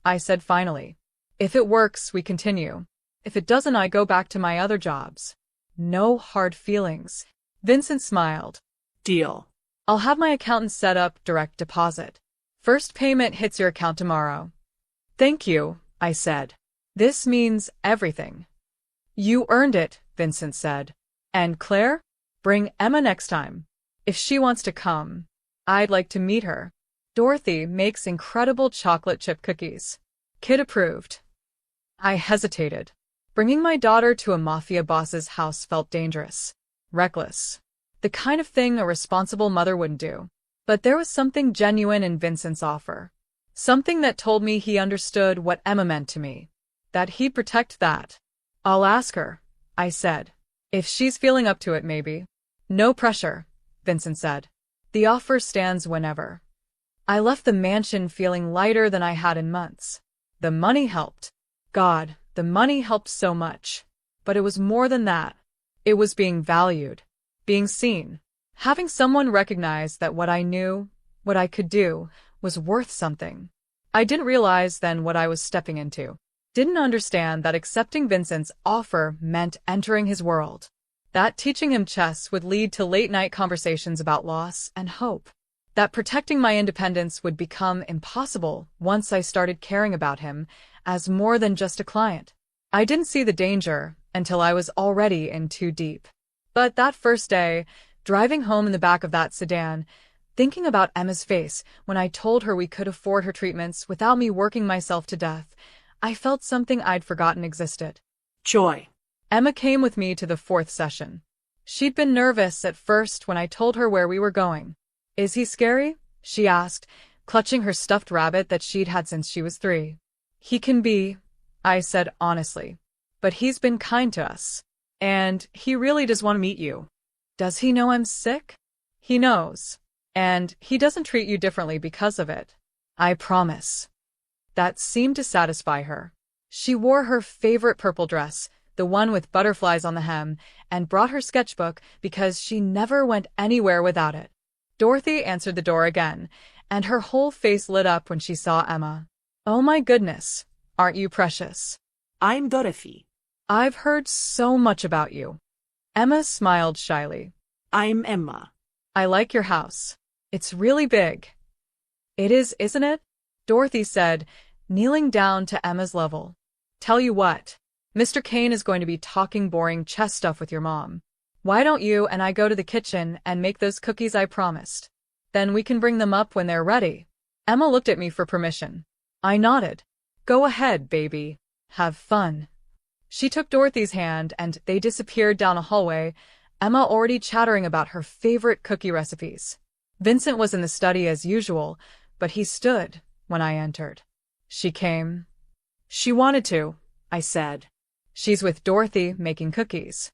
I said finally. If it works, we continue. If it doesn't, I go back to my other jobs. No hard feelings. Vincent smiled. Deal. I'll have my accountant set up direct deposit. First payment hits your account tomorrow. Thank you, I said. This means everything. You earned it, Vincent said. And Claire? Bring Emma next time. If she wants to come, I'd like to meet her. Dorothy makes incredible chocolate chip cookies. Kid approved. I hesitated. Bringing my daughter to a Mafia boss's house felt dangerous. Reckless. The kind of thing a responsible mother wouldn't do. But there was something genuine in Vincent's offer. Something that told me he understood what Emma meant to me. That he'd protect that. I'll ask her, I said. If she's feeling up to it, maybe. No pressure, Vincent said. The offer stands whenever. I left the mansion feeling lighter than I had in months. The money helped. God, the money helped so much. But it was more than that. It was being valued. Being seen. Having someone recognize that what I knew, what I could do, was worth something. I didn't realize then what I was stepping into. Didn't understand that accepting Vincent's offer meant entering his world. That teaching him chess would lead to late-night conversations about loss and hope. That protecting my independence would become impossible once I started caring about him as more than just a client. I didn't see the danger until I was already in too deep. But that first day, driving home in the back of that sedan, thinking about Emma's face when I told her we could afford her treatments without me working myself to death, I felt something I'd forgotten existed. Joy. Emma came with me to the 4th session. She'd been nervous at first when I told her where we were going. Is he scary? She asked, clutching her stuffed rabbit that she'd had since she was 3. He can be, I said honestly. But he's been kind to us. And he really does want to meet you. Does he know I'm sick? He knows. And he doesn't treat you differently because of it. I promise. That seemed to satisfy her. She wore her favorite purple dress, the one with butterflies on the hem, and brought her sketchbook because she never went anywhere without it. Dorothy answered the door again, and her whole face lit up when she saw Emma. Oh my goodness, aren't you precious? I'm Dorothy. I've heard so much about you. Emma smiled shyly. I'm Emma. I like your house. It's really big. It is, isn't it? Dorothy said, kneeling down to Emma's level. Tell you what, Mr. Kane is going to be talking boring chess stuff with your mom. Why don't you and I go to the kitchen and make those cookies I promised? Then we can bring them up when they're ready. Emma looked at me for permission. I nodded. Go ahead, baby. Have fun. She took Dorothy's hand and they disappeared down a hallway, Emma already chattering about her favorite cookie recipes. Vincent was in the study as usual, but he stood when I entered. She came. She wanted to, I said. She's with Dorothy making cookies.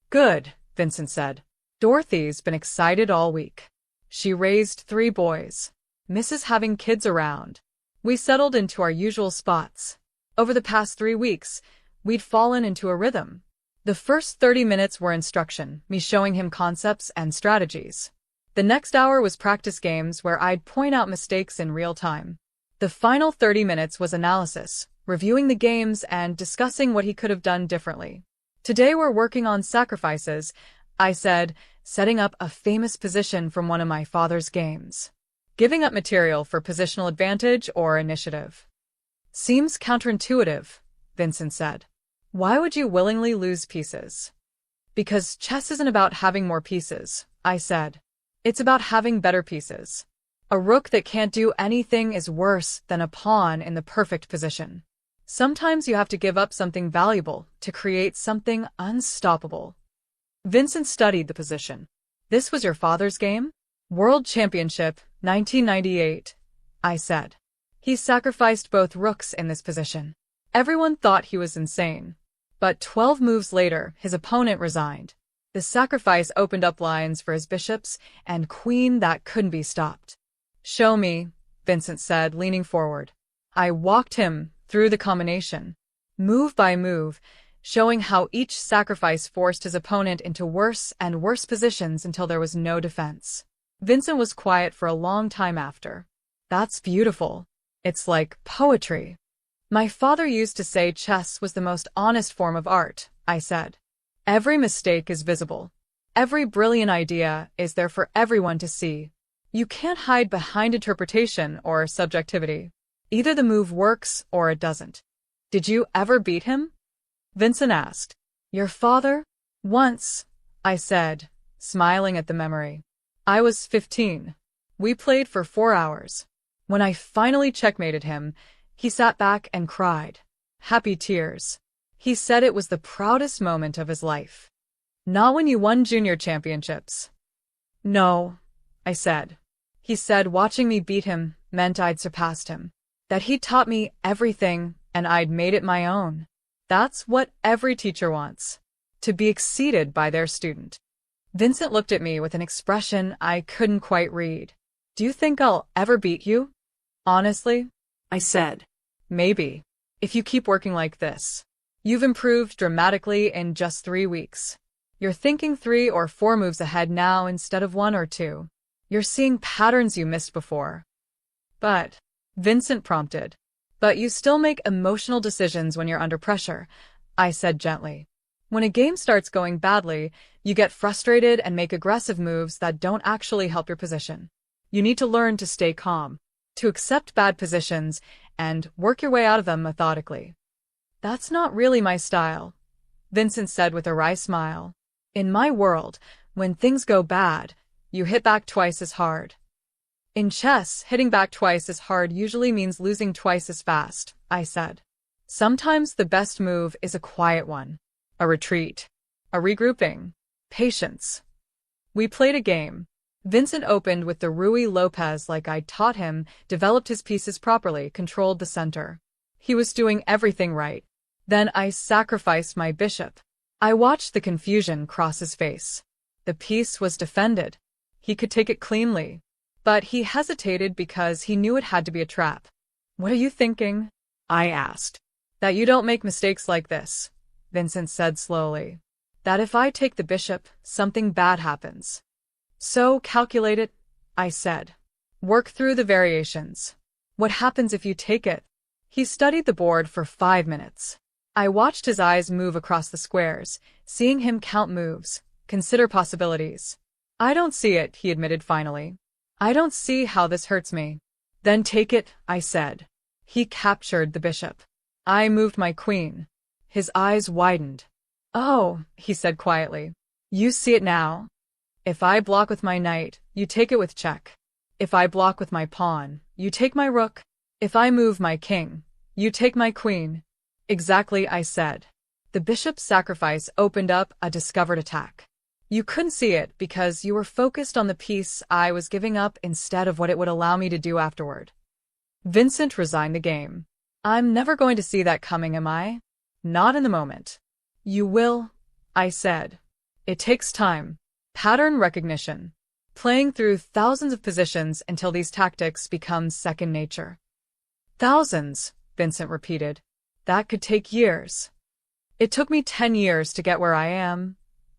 Good, Vincent said. Dorothy's been excited all week. She raised 3 boys. Misses having kids around. We settled into our usual spots. Over the past 3 weeks, we'd fallen into a rhythm. The first 30 minutes were instruction, me showing him concepts and strategies. The next hour was practice games where I'd point out mistakes in real time. The final 30 minutes was analysis, reviewing the games and discussing what he could have done differently. Today we're working on sacrifices, I said, setting up a famous position from one of my father's games. Giving up material for positional advantage or initiative. Seems counterintuitive, Vincent said. Why would you willingly lose pieces? Because chess isn't about having more pieces, I said. It's about having better pieces. A rook that can't do anything is worse than a pawn in the perfect position. Sometimes you have to give up something valuable to create something unstoppable. Vincent studied the position. This was your father's game? World Championship, 1998, I said. He sacrificed both rooks in this position. Everyone thought he was insane. But 12 moves later, his opponent resigned. The sacrifice opened up lines for his bishops and queen that couldn't be stopped. Show me, Vincent said, leaning forward. I walked him through the combination, move by move, showing how each sacrifice forced his opponent into worse and worse positions until there was no defense. Vincent was quiet for a long time after. That's beautiful. It's like poetry. My father used to say chess was the most honest form of art, I said. Every mistake is visible. Every brilliant idea is there for everyone to see. You can't hide behind interpretation or subjectivity. Either the move works or it doesn't. Did you ever beat him? Vincent asked. Your father? Once, I said, smiling at the memory. I was 15. We played for 4 hours. When I finally checkmated him, he sat back and cried. Happy tears. He said it was the proudest moment of his life. Not when you won junior championships. No, I said. He said watching me beat him meant I'd surpassed him. That he'd taught me everything and I'd made it my own. That's what every teacher wants. To be exceeded by their student. Vincent looked at me with an expression I couldn't quite read. Do you think I'll ever beat you? Honestly? I said. Maybe. If you keep working like this. You've improved dramatically in just 3 weeks. You're thinking 3 or 4 moves ahead now instead of 1 or 2. You're seeing patterns you missed before. But, Vincent prompted. But you still make emotional decisions when you're under pressure, I said gently. When a game starts going badly, you get frustrated and make aggressive moves that don't actually help your position. You need to learn to stay calm, to accept bad positions, and work your way out of them methodically. That's not really my style, Vincent said with a wry smile. In my world, when things go bad, you hit back twice as hard. In chess, hitting back twice as hard usually means losing twice as fast, I said. Sometimes the best move is a quiet one. A retreat. A regrouping. Patience. We played a game. Vincent opened with the Ruy Lopez like I'd taught him, developed his pieces properly, controlled the center. He was doing everything right. Then I sacrificed my bishop. I watched the confusion cross his face. The piece was defended. He could take it cleanly. But he hesitated because he knew it had to be a trap. What are you thinking? I asked. That you don't make mistakes like this, Vincent said slowly. That if I take the bishop, something bad happens. So calculate it, I said. Work through the variations. What happens if you take it? He studied the board for 5 minutes. I watched his eyes move across the squares, seeing him count moves, consider possibilities. I don't see it, he admitted finally. I don't see how this hurts me. Then take it, I said. He captured the bishop. I moved my queen. His eyes widened. Oh, he said quietly. You see it now? If I block with my knight, you take it with check. If I block with my pawn, you take my rook. If I move my king, you take my queen. Exactly, I said. The bishop's sacrifice opened up a discovered attack. You couldn't see it because you were focused on the piece I was giving up instead of what it would allow me to do afterward. Vincent resigned the game. I'm never going to see that coming, am I? Not in the moment. You will, I said. It takes time. Pattern recognition. Playing through thousands of positions until these tactics become second nature. Thousands, Vincent repeated. That could take years. It took me 10 years to get where I am,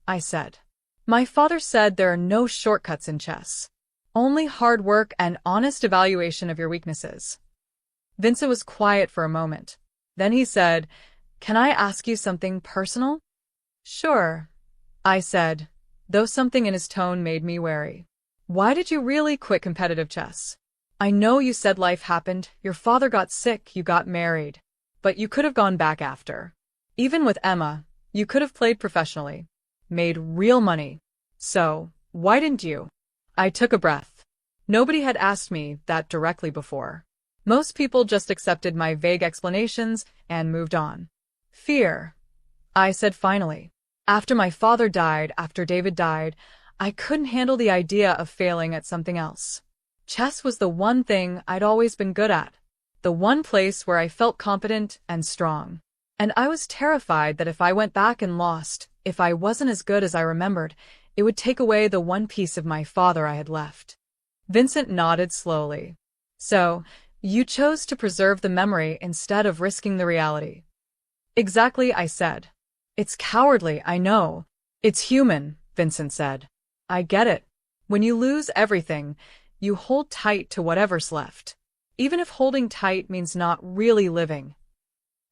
I said. My father said there are no shortcuts in chess. Only hard work and honest evaluation of your weaknesses. Vincent was quiet for a moment. Then he said, Can I ask you something personal? Sure, I said, though something in his tone made me wary. Why did you really quit competitive chess? I know you said life happened, your father got sick, you got married. But you could have gone back after. Even with Emma, you could have played professionally, made real money. So, why didn't you? I took a breath. Nobody had asked me that directly before. Most people just accepted my vague explanations and moved on. Fear, I said finally. After my father died, after David died, I couldn't handle the idea of failing at something else. Chess was the one thing I'd always been good at, the one place where I felt competent and strong. And I was terrified that if I went back and lost, if I wasn't as good as I remembered, it would take away the one piece of my father I had left. Vincent nodded slowly. So, you chose to preserve the memory instead of risking the reality. Exactly, I said. It's cowardly, I know. It's human, Vincent said. I get it. When you lose everything, you hold tight to whatever's left. Even if holding tight means not really living.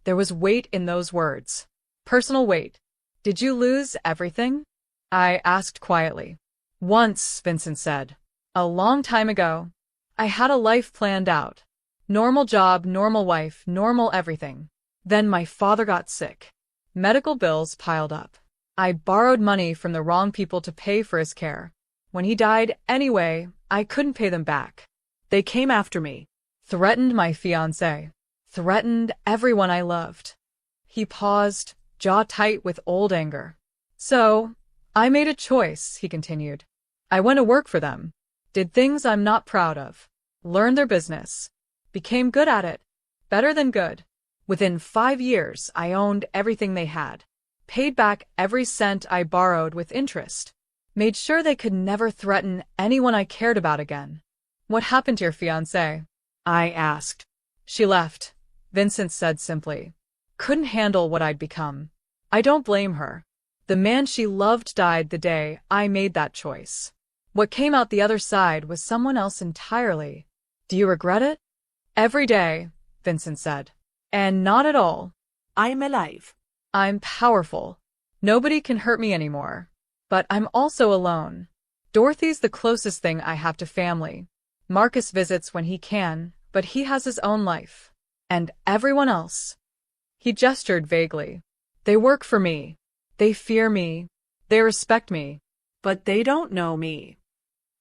There was weight in those words. Personal weight. Did you lose everything? I asked quietly. Once, Vincent said. A long time ago. I had a life planned out. Normal job, normal wife, normal everything. Then my father got sick. Medical bills piled up. I borrowed money from the wrong people to pay for his care. When he died anyway, I couldn't pay them back. They came after me. Threatened my fiancé. Threatened everyone I loved. He paused, jaw tight with old anger. So, I made a choice, he continued. I went to work for them. Did things I'm not proud of. Learned their business. Became good at it. Better than good. Within 5 years, I owned everything they had. Paid back every cent I borrowed with interest. Made sure they could never threaten anyone I cared about again. What happened to your fiancée? I asked. She left, Vincent said simply. Couldn't handle what I'd become. I don't blame her. The man she loved died the day I made that choice. What came out the other side was someone else entirely. Do you regret it? Every day, Vincent said. And not at all. I'm alive. I'm powerful. Nobody can hurt me anymore. But I'm also alone. Dorothy's the closest thing I have to family. Marcus visits when he can, but he has his own life. And everyone else. He gestured vaguely. They work for me. They fear me. They respect me. But they don't know me.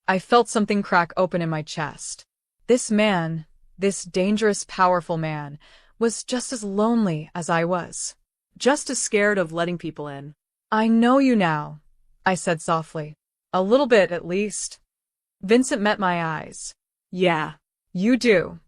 I felt something crack open in my chest. This man, this dangerous, powerful man, was just as lonely as I was. Just as scared of letting people in. I know you now, I said softly. A little bit, at least. Vincent met my eyes. Yeah. You do.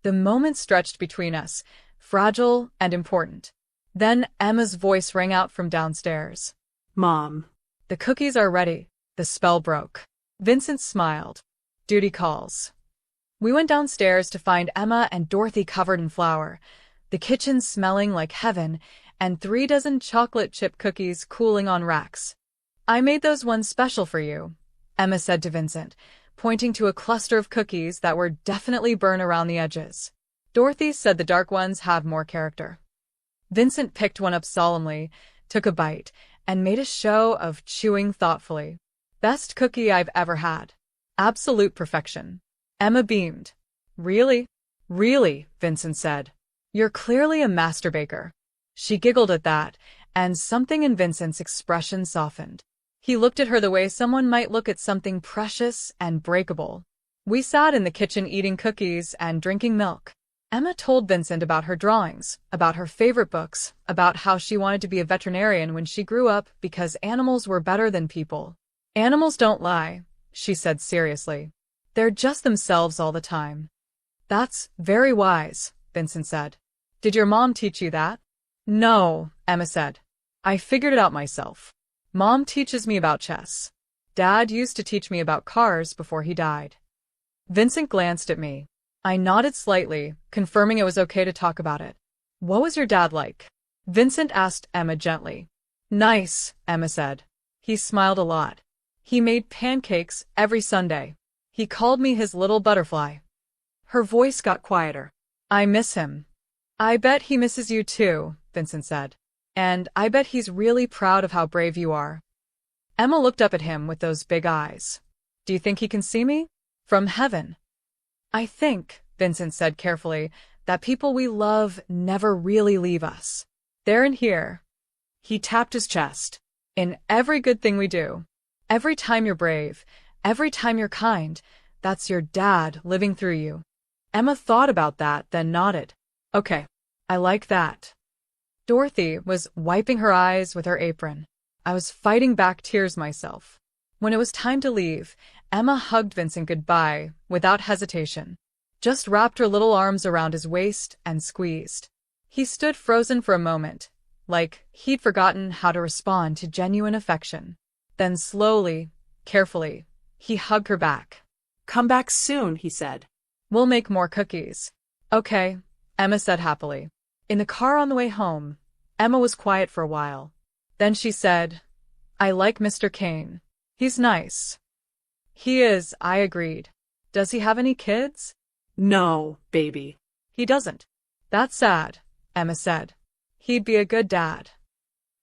The moment stretched between us, fragile and important. Then Emma's voice rang out from downstairs. Mom. The cookies are ready. The spell broke. Vincent smiled. Duty calls. We went downstairs to find Emma and Dorothy covered in flour, the kitchen smelling like heaven, and 3 dozen chocolate chip cookies cooling on racks. I made those ones special for you, Emma said to Vincent, pointing to a cluster of cookies that were definitely burned around the edges. Dorothy said the dark ones have more character. Vincent picked one up solemnly, took a bite, and made a show of chewing thoughtfully. Best cookie I've ever had. Absolute perfection. Emma beamed. Really? Really, Vincent said. You're clearly a master baker. She giggled at that, and something in Vincent's expression softened. He looked at her the way someone might look at something precious and breakable. We sat in the kitchen eating cookies and drinking milk. Emma told Vincent about her drawings, about her favorite books, about how she wanted to be a veterinarian when she grew up because animals were better than people. Animals don't lie, she said seriously. They're just themselves all the time. That's very wise, Vincent said. Did your mom teach you that? No, Emma said. I figured it out myself. Mom teaches me about chess. Dad used to teach me about cars before he died. Vincent glanced at me. I nodded slightly, confirming it was okay to talk about it. What was your dad like? Vincent asked Emma gently. Nice, Emma said. He smiled a lot. He made pancakes every Sunday. He called me his little butterfly. Her voice got quieter. I miss him. I bet he misses you too, Vincent said. And I bet he's really proud of how brave you are. Emma looked up at him with those big eyes. Do you think he can see me? From heaven. I think, Vincent said carefully, that people we love never really leave us. There and here. He tapped his chest. In every good thing we do. Every time you're brave, every time you're kind, that's your dad living through you. Emma thought about that, then nodded. Okay, I like that. Dorothy was wiping her eyes with her apron. I was fighting back tears myself. When it was time to leave, Emma hugged Vincent goodbye without hesitation. Just wrapped her little arms around his waist and squeezed. He stood frozen for a moment, like he'd forgotten how to respond to genuine affection. Then slowly, carefully, he hugged her back. Come back soon, he said. We'll make more cookies. Okay, Emma said happily. In the car on the way home, Emma was quiet for a while. Then she said, I like Mr. Kane. He's nice. He is, I agreed. Does he have any kids? No, baby. He doesn't. That's sad, Emma said. He'd be a good dad.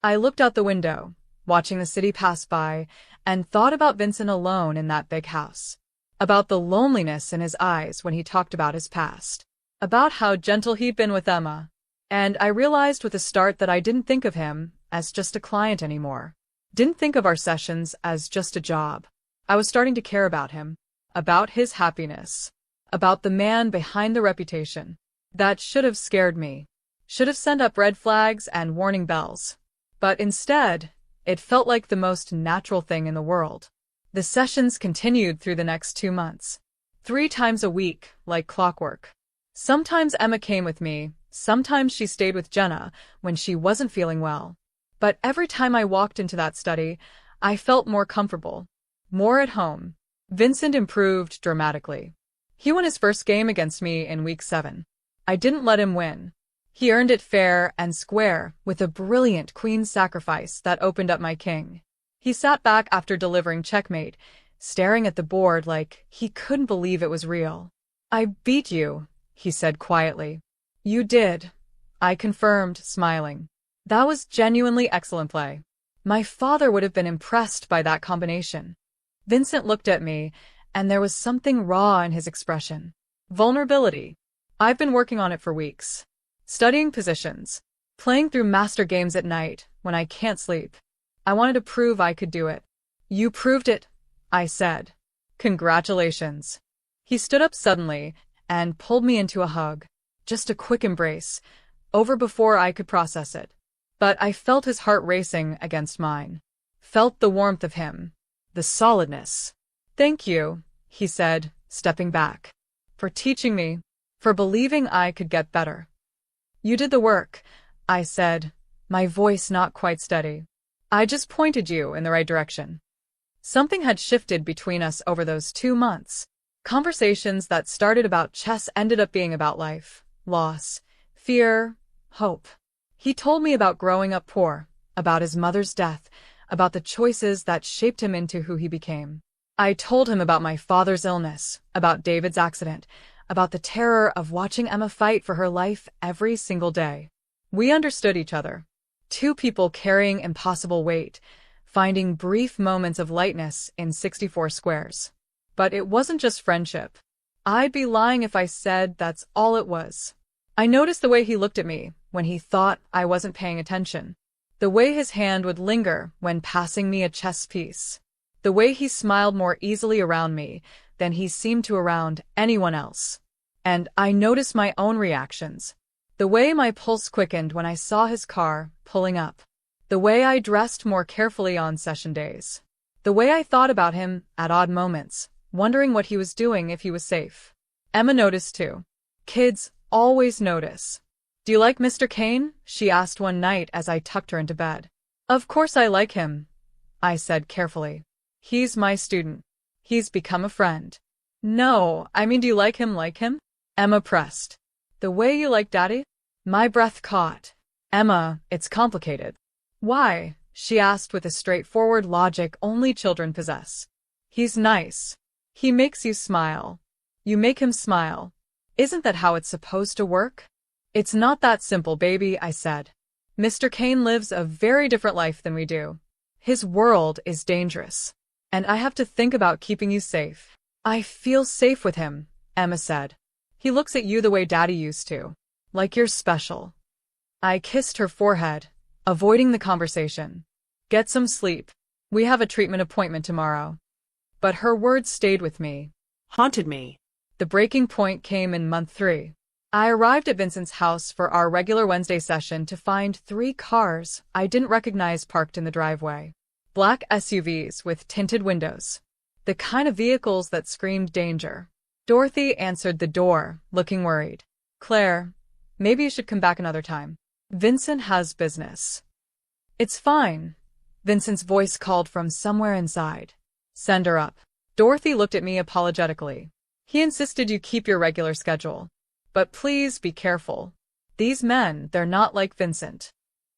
I looked out the window, watching the city pass by, and thought about Vincent alone in that big house. About the loneliness in his eyes when he talked about his past. About how gentle he'd been with Emma. And I realized with a start that I didn't think of him as just a client anymore. Didn't think of our sessions as just a job. I was starting to care about him. About his happiness. About the man behind the reputation. That should have scared me. Should have sent up red flags and warning bells. But instead, it felt like the most natural thing in the world. The sessions continued through the next 2 months. 3 times a week, like clockwork. Sometimes Emma came with me, sometimes she stayed with Jenna when she wasn't feeling well. But every time I walked into that study, I felt more comfortable. More at home. Vincent improved dramatically. He won his first game against me in week 7. I didn't let him win. He earned it fair and square with a brilliant queen sacrifice that opened up my king. He sat back after delivering checkmate, staring at the board like he couldn't believe it was real. I beat you, he said quietly. You did, I confirmed, smiling. That was genuinely excellent play. My father would have been impressed by that combination. Vincent looked at me, and there was something raw in his expression. Vulnerability. I've been working on it for weeks. Studying positions. Playing through master games at night when I can't sleep. I wanted to prove I could do it. You proved it, I said. Congratulations. He stood up suddenly and pulled me into a hug. Just a quick embrace, over before I could process it. But I felt his heart racing against mine. Felt the warmth of him. The solidness. Thank you, he said, stepping back. For teaching me. For believing I could get better. You did the work, I said, my voice not quite steady. I just pointed you in the right direction. Something had shifted between us over those 2 months. Conversations that started about chess ended up being about life, loss, fear, hope. He told me about growing up poor, about his mother's death, about the choices that shaped him into who he became. I told him about my father's illness, about David's accident, about the terror of watching Emma fight for her life every single day. We understood each other. 2 people carrying impossible weight, finding brief moments of lightness in 64 squares. But it wasn't just friendship. I'd be lying if I said that's all it was. I noticed the way he looked at me when he thought I wasn't paying attention. The way his hand would linger when passing me a chess piece. The way he smiled more easily around me than he seemed to around anyone else. And I noticed my own reactions. The way my pulse quickened when I saw his car pulling up. The way I dressed more carefully on session days. The way I thought about him at odd moments, wondering what he was doing if he was safe. Emma noticed too. Kids always notice. Do you like Mr. Kane? She asked one night as I tucked her into bed. Of course I like him, I said carefully. He's my student. He's become a friend. No, I mean, do you like him? Emma pressed. The way you like Daddy? My breath caught. Emma, it's complicated. Why? She asked with a straightforward logic only children possess. He's nice. He makes you smile. You make him smile. Isn't that how it's supposed to work? It's not that simple, baby, I said. Mr. Kane lives a very different life than we do. His world is dangerous. And I have to think about keeping you safe. I feel safe with him, Emma said. He looks at you the way Daddy used to. Like you're special. I kissed her forehead, avoiding the conversation. Get some sleep. We have a treatment appointment tomorrow. But her words stayed with me. Haunted me. The breaking point came in month 3. I arrived at Vincent's house for our regular Wednesday session to find 3 cars I didn't recognize parked in the driveway. Black SUVs with tinted windows. The kind of vehicles that screamed danger. Dorothy answered the door, looking worried. Claire, maybe you should come back another time. Vincent has business. It's fine. Vincent's voice called from somewhere inside. Send her up. Dorothy looked at me apologetically. He insisted you keep your regular schedule. But please be careful. These men, they're not like Vincent.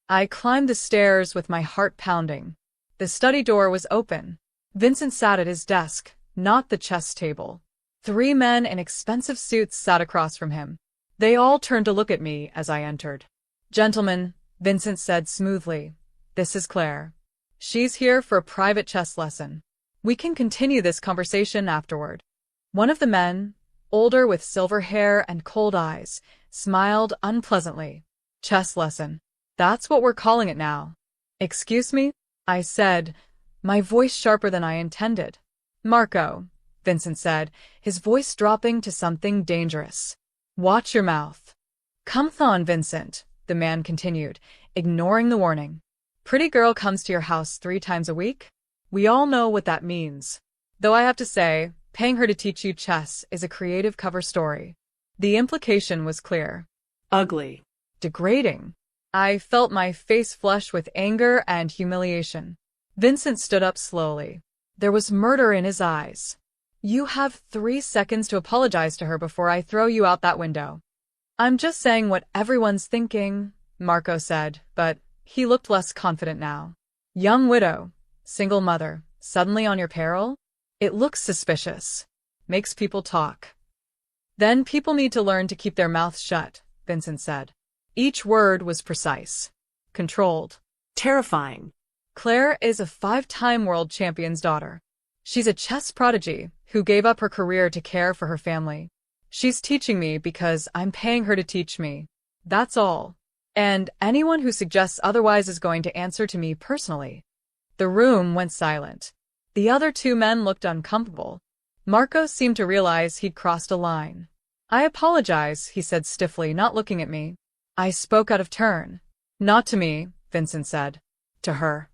I climbed the stairs with my heart pounding. The study door was open. Vincent sat at his desk, not the chess table. 3 men in expensive suits sat across from him. They all turned to look at me as I entered. Gentlemen, Vincent said smoothly, this is Claire. She's here for a private chess lesson. We can continue this conversation afterward. One of the men, older with silver hair and cold eyes, smiled unpleasantly. Chess lesson. That's what we're calling it now. Excuse me? I said, my voice sharper than I intended. Marco, Vincent said, his voice dropping to something dangerous. Watch your mouth. Come on, Vincent, the man continued, ignoring the warning. Pretty girl comes to your house 3 times a week? We all know what that means. Though I have to say, paying her to teach you chess is a creative cover story. The implication was clear. Ugly. Degrading. I felt my face flush with anger and humiliation. Vincent stood up slowly. There was murder in his eyes. You have 3 seconds to apologize to her before I throw you out that window. I'm just saying what everyone's thinking, Marco said, but he looked less confident now. Young widow, single mother, suddenly on your peril? It looks suspicious. Makes people talk. Then people need to learn to keep their mouths shut, Vincent said. Each word was precise. Controlled. Terrifying. Claire is a 5-time world champion's daughter. She's a chess prodigy who gave up her career to care for her family. She's teaching me because I'm paying her to teach me. That's all. And anyone who suggests otherwise is going to answer to me personally. The room went silent. The other 2 men looked uncomfortable. Marco seemed to realize he'd crossed a line. I apologize, he said stiffly, not looking at me. I spoke out of turn. Not to me, Vincent said. To her.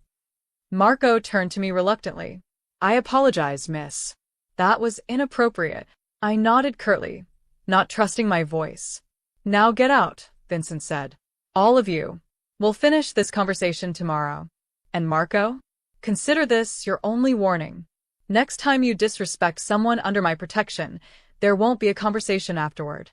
Marco turned to me reluctantly. I apologize, miss. That was inappropriate. I nodded curtly, not trusting my voice. Now get out, Vincent said. All of you. We'll finish this conversation tomorrow. And Marco? Consider this your only warning. Next time you disrespect someone under my protection, there won't be a conversation afterward.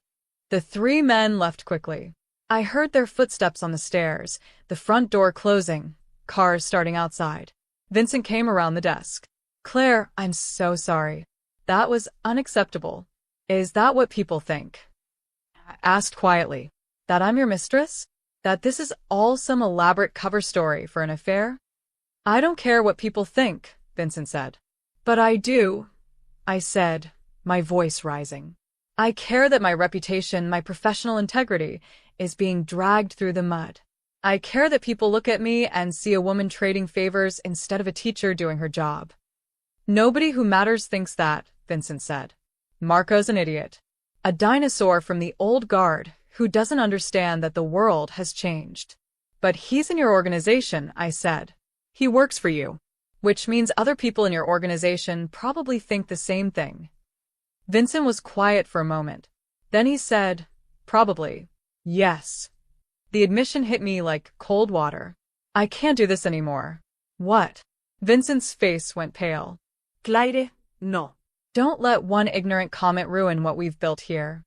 The 3 men left quickly. I heard their footsteps on the stairs, the front door closing, cars starting outside. Vincent came around the desk. Claire, I'm so sorry. That was unacceptable. Is that what people think? I asked quietly. That I'm your mistress? That this is all some elaborate cover story for an affair? I don't care what people think, Vincent said. But I do, I said, my voice rising. I care that my reputation, my professional integrity, is being dragged through the mud. I care that people look at me and see a woman trading favors instead of a teacher doing her job. Nobody who matters thinks that, Vincent said. Marco's an idiot. A dinosaur from the old guard who doesn't understand that the world has changed. But he's in your organization, I said. He works for you. Which means other people in your organization probably think the same thing. Vincent was quiet for a moment. Then he said, probably. Yes. The admission hit me like cold water. I can't do this anymore. What? Vincent's face went pale. Claire, no. Don't let one ignorant comment ruin what we've built here.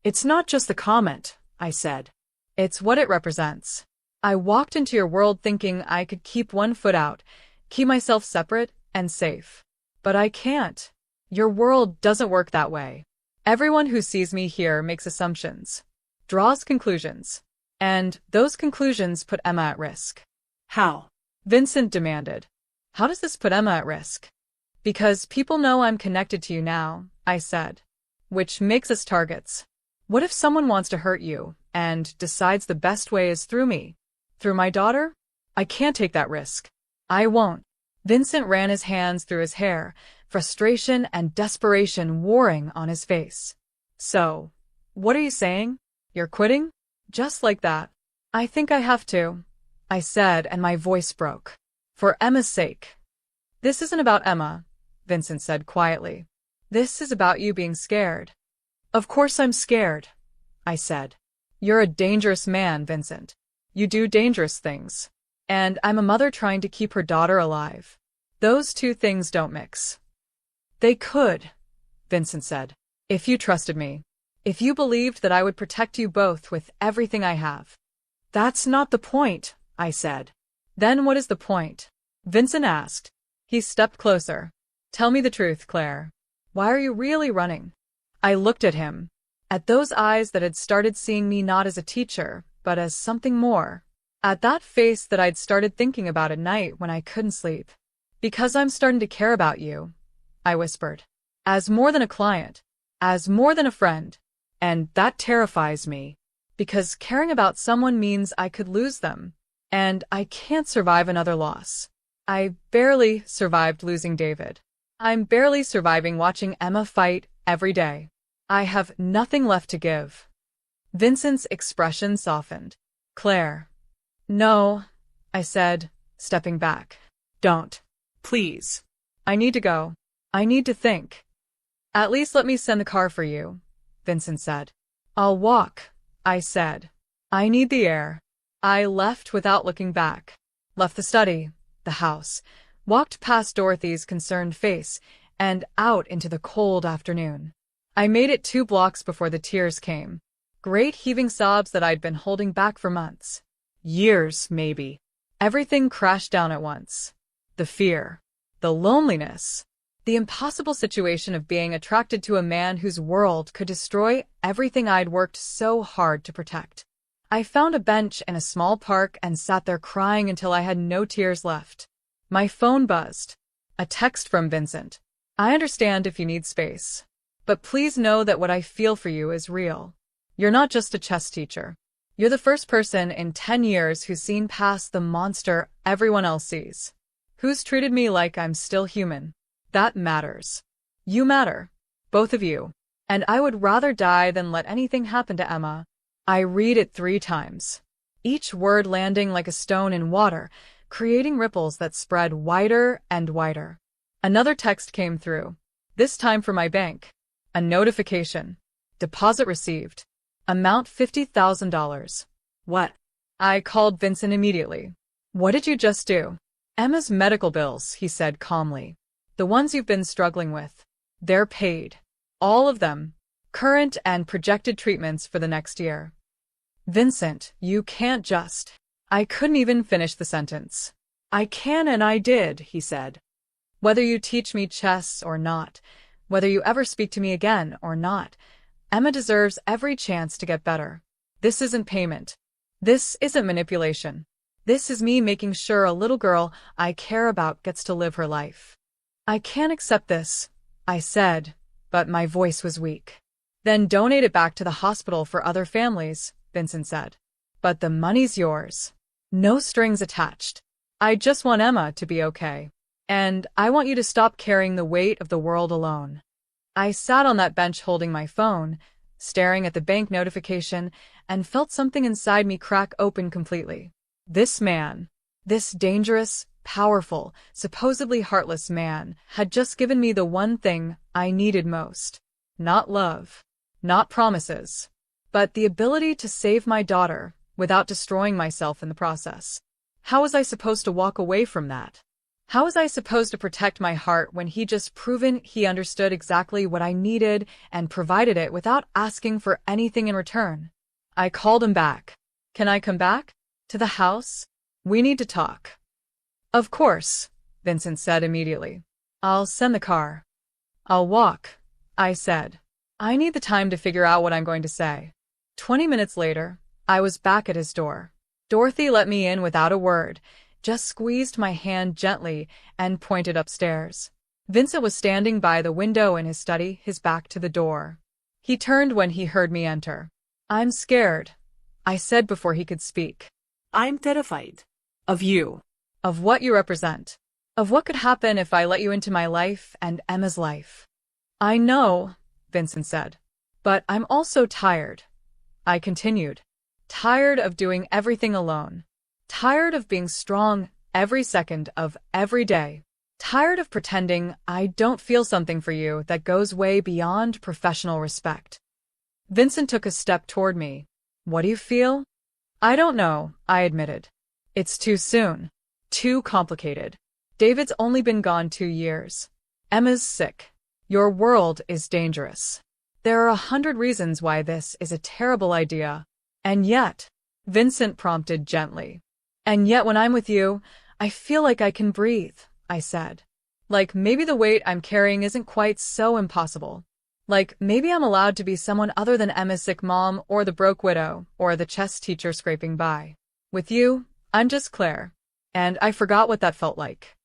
It's not just the comment, I said. It's what it represents. I walked into your world thinking I could keep one foot out, keep myself separate and safe. But I can't. Your world doesn't work that way. Everyone who sees me here makes assumptions, draws conclusions. And those conclusions put Emma at risk. How? Vincent demanded. How does this put Emma at risk? Because people know I'm connected to you now, I said. Which makes us targets. What if someone wants to hurt you and decides the best way is through me? Through my daughter? I can't take that risk. I won't. Vincent ran his hands through his hair, frustration and desperation warring on his face. So, what are you saying? You're quitting? Just like that. I think I have to, I said, and my voice broke. For Emma's sake. This isn't about Emma, Vincent said quietly. This is about you being scared. Of course I'm scared, I said. You're a dangerous man, Vincent. You do dangerous things. And I'm a mother trying to keep her daughter alive. Those two things don't mix. They could, Vincent said, if you trusted me. If you believed that I would protect you both with everything I have. That's not the point, I said. Then what is the point? Vincent asked. He stepped closer. Tell me the truth, Claire. Why are you really running? I looked at him. At those eyes that had started seeing me not as a teacher, but as something more. At that face that I'd started thinking about at night when I couldn't sleep. Because I'm starting to care about you, I whispered. As more than a client. As more than a friend. And that terrifies me. Because caring about someone means I could lose them. And I can't survive another loss. I barely survived losing David. I'm barely surviving watching Emma fight every day. I have nothing left to give. Vincent's expression softened. Claire. No, I said, stepping back. Don't. Please. I need to go. I need to think. At least let me send the car for you, Vincent said. I'll walk, I said. I need the air. I left without looking back. Left the study, the house, walked past Dorothy's concerned face, and out into the cold afternoon. I made it 2 blocks before the tears came. Great heaving sobs that I'd been holding back for months. Years, maybe. Everything crashed down at once. The fear. The loneliness. The impossible situation of being attracted to a man whose world could destroy everything I'd worked so hard to protect. I found a bench in a small park and sat there crying until I had no tears left. My phone buzzed. A text from Vincent. I understand if you need space. But please know that what I feel for you is real. You're not just a chess teacher. You're the first person in 10 years who's seen past the monster everyone else sees. Who's treated me like I'm still human. That matters. You matter. Both of you. And I would rather die than let anything happen to Emma. I read it 3 times. Each word landing like a stone in water, creating ripples that spread wider and wider. Another text came through. This time from my bank. A notification. Deposit received. Amount $50,000. What? I called Vincent immediately. What did you just do? Emma's medical bills, he said calmly. The ones you've been struggling with. They're paid. All of them. Current and projected treatments for the next year. Vincent, you can't just. I couldn't even finish the sentence. I can and I did, he said. Whether you teach me chess or not, whether you ever speak to me again or not, Emma deserves every chance to get better. This isn't payment. This isn't manipulation. This is me making sure a little girl I care about gets to live her life. I can't accept this, I said, but my voice was weak. Then donate it back to the hospital for other families, Vincent said. But the money's yours. No strings attached. I just want Emma to be okay. And I want you to stop carrying the weight of the world alone. I sat on that bench holding my phone, staring at the bank notification, and felt something inside me crack open completely. This man, this dangerous, powerful, supposedly heartless man, had just given me the one thing I needed most. Not love, not promises, but the ability to save my daughter without destroying myself in the process. How was I supposed to walk away from that? How was I supposed to protect my heart when he just proven he understood exactly what I needed and provided it without asking for anything in return? I called him back. Can I come back? To the house? We need to talk. Of course, Vincent said immediately. I'll send the car. I'll walk, I said. I need the time to figure out what I'm going to say. 20 minutes later, I was back at his door. Dorothy let me in without a word, just squeezed my hand gently and pointed upstairs. Vincent was standing by the window in his study, his back to the door. He turned when he heard me enter. I'm scared, I said before he could speak. I'm terrified. Of you. Of what you represent. Of what could happen if I let you into my life and Emma's life. I know, Vincent said. But I'm also tired. I continued. Tired of doing everything alone. Tired of being strong every second of every day. Tired of pretending I don't feel something for you that goes way beyond professional respect. Vincent took a step toward me. What do you feel? I don't know, I admitted. It's too soon. Too complicated. David's only been gone 2 years. Emma's sick. Your world is dangerous. There are 100 reasons why this is a terrible idea. And yet, Vincent prompted gently. And yet when I'm with you, I feel like I can breathe, I said. Like maybe the weight I'm carrying isn't quite so impossible. Like maybe I'm allowed to be someone other than Emma's sick mom or the broke widow or the chess teacher scraping by. With you, I'm just Claire. And I forgot what that felt like.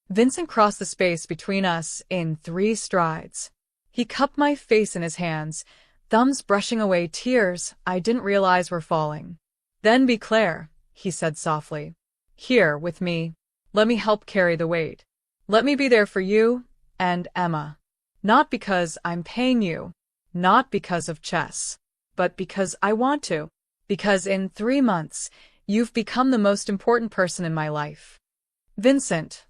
Vincent crossed the space between us in 3 strides. He cupped my face in his hands, thumbs brushing away tears I didn't realize were falling. Then be Claire, he said softly. Here, with me. Let me help carry the weight. Let me be there for you and Emma. Not because I'm paying you, not because of chess, but because I want to. Because in 3 months, you've become the most important person in my life. Vincent,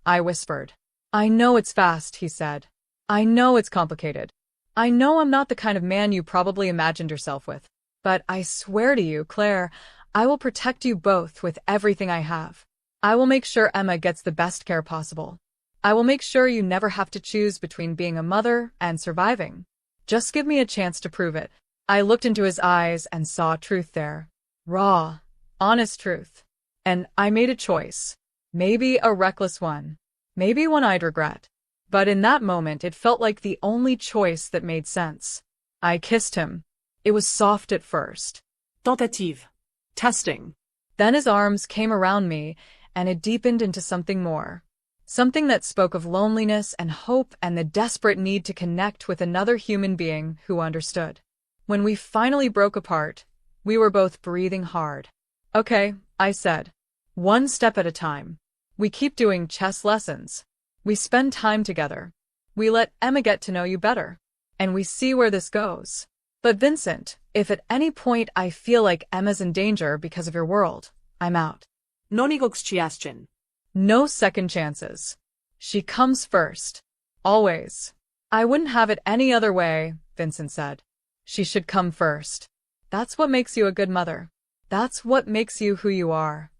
I whispered. I know it's fast, he said. I know it's complicated. I know I'm not the kind of man you probably imagined yourself with. But I swear to you, Claire, I will protect you both with everything I have. I will make sure Emma gets the best care possible. I will make sure you never have to choose between being a mother and surviving. Just give me a chance to prove it. I looked into his eyes and saw truth there. Raw, honest truth. And I made a choice. Maybe a reckless one. Maybe one I'd regret. But in that moment it felt like the only choice that made sense. I kissed him. It was soft at first. Tentative. Testing. Then his arms came around me, and it deepened into something more. Something that spoke of loneliness and hope and the desperate need to connect with another human being who understood. When we finally broke apart, we were both breathing hard. Okay, I said. 1 step at a time. We keep doing chess lessons. We spend time together. We let Emma get to know you better. And we see where this goes. But Vincent, if at any point I feel like Emma's in danger because of your world, I'm out. No negotiation. No second chances. She comes first. Always. I wouldn't have it any other way, Vincent said. She should come first. That's what makes you a good mother. That's what makes you who you are.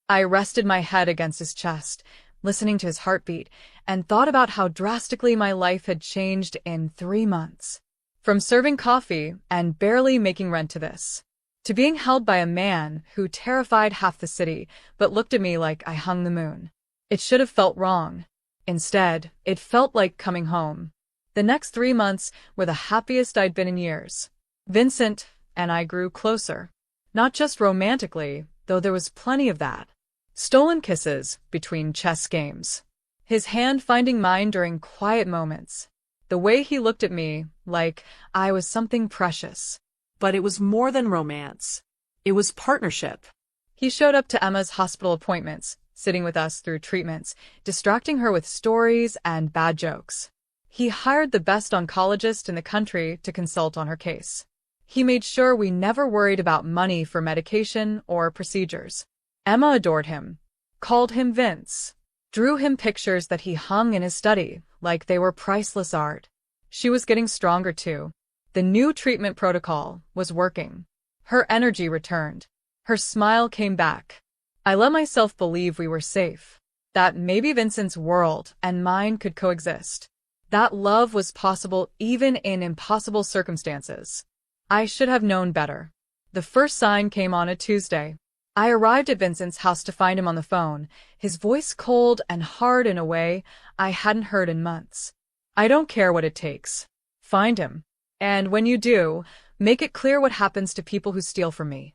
I rested my head against his chest, listening to his heartbeat, and thought about how drastically my life had changed in 3 months. From serving coffee and barely making rent to this. To being held by a man who terrified half the city but looked at me like I hung the moon. It should have felt wrong. Instead, it felt like coming home. The next 3 months were the happiest I'd been in years. Vincent and I grew closer. Not just romantically, though there was plenty of that. Stolen kisses between chess games. His hand finding mine during quiet moments. The way he looked at me, like I was something precious. But it was more than romance. It was partnership. He showed up to Emma's hospital appointments, sitting with us through treatments, distracting her with stories and bad jokes. He hired the best oncologist in the country to consult on her case. He made sure we never worried about money for medication or procedures. Emma adored him, called him Vince, drew him pictures that he hung in his study like they were priceless art. She was getting stronger too. The new treatment protocol was working. Her energy returned. Her smile came back. I let myself believe we were safe. That maybe Vincent's world and mine could coexist. That love was possible even in impossible circumstances. I should have known better. The first sign came on a Tuesday. I arrived at Vincent's house to find him on the phone, his voice cold and hard in a way I hadn't heard in months. I don't care what it takes. Find him. And when you do, make it clear what happens to people who steal from me.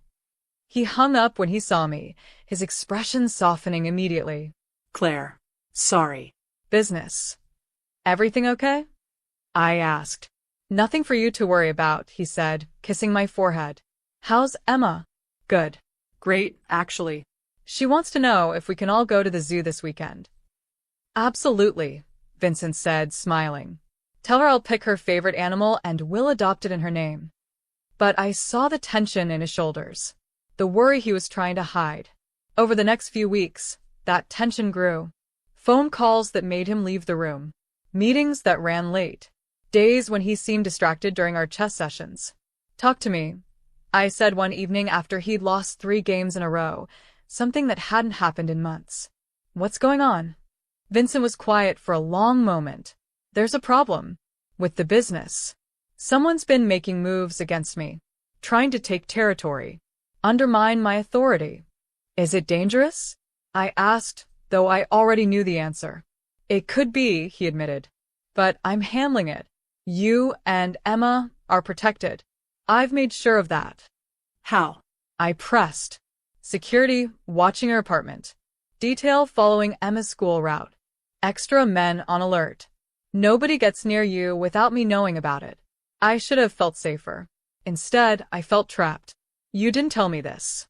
He hung up when he saw me, his expression softening immediately. Claire. Sorry. Business. Everything okay? I asked. Nothing for you to worry about, he said, kissing my forehead. How's Emma? Good. Great, actually. She wants to know if we can all go to the zoo this weekend. Absolutely, Vincent said, smiling. Tell her I'll pick her favorite animal and we'll adopt it in her name. But I saw the tension in his shoulders, the worry he was trying to hide. Over the next few weeks, that tension grew. Phone calls that made him leave the room. Meetings that ran late. Days when he seemed distracted during our chess sessions. Talk to me, I said one evening after he'd lost 3 games in a row, something that hadn't happened in months. What's going on? Vincent was quiet for a long moment. There's a problem. With the business. Someone's been making moves against me. Trying to take territory. Undermine my authority. Is it dangerous? I asked, though I already knew the answer. It could be, he admitted. But I'm handling it. You and Emma are protected. I've made sure of that. How? I pressed. Security watching her apartment. Detail following Emma's school route. Extra men on alert. Nobody gets near you without me knowing about it. I should have felt safer. Instead, I felt trapped. You didn't tell me this.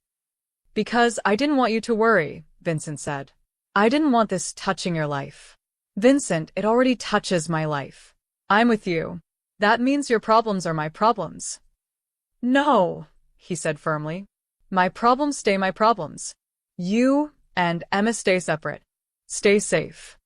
Because I didn't want you to worry, Vincent said. I didn't want this touching your life. Vincent, it already touches my life. I'm with you. That means your problems are my problems. No, he said firmly. My problems stay my problems. You and Emma stay separate. Stay safe.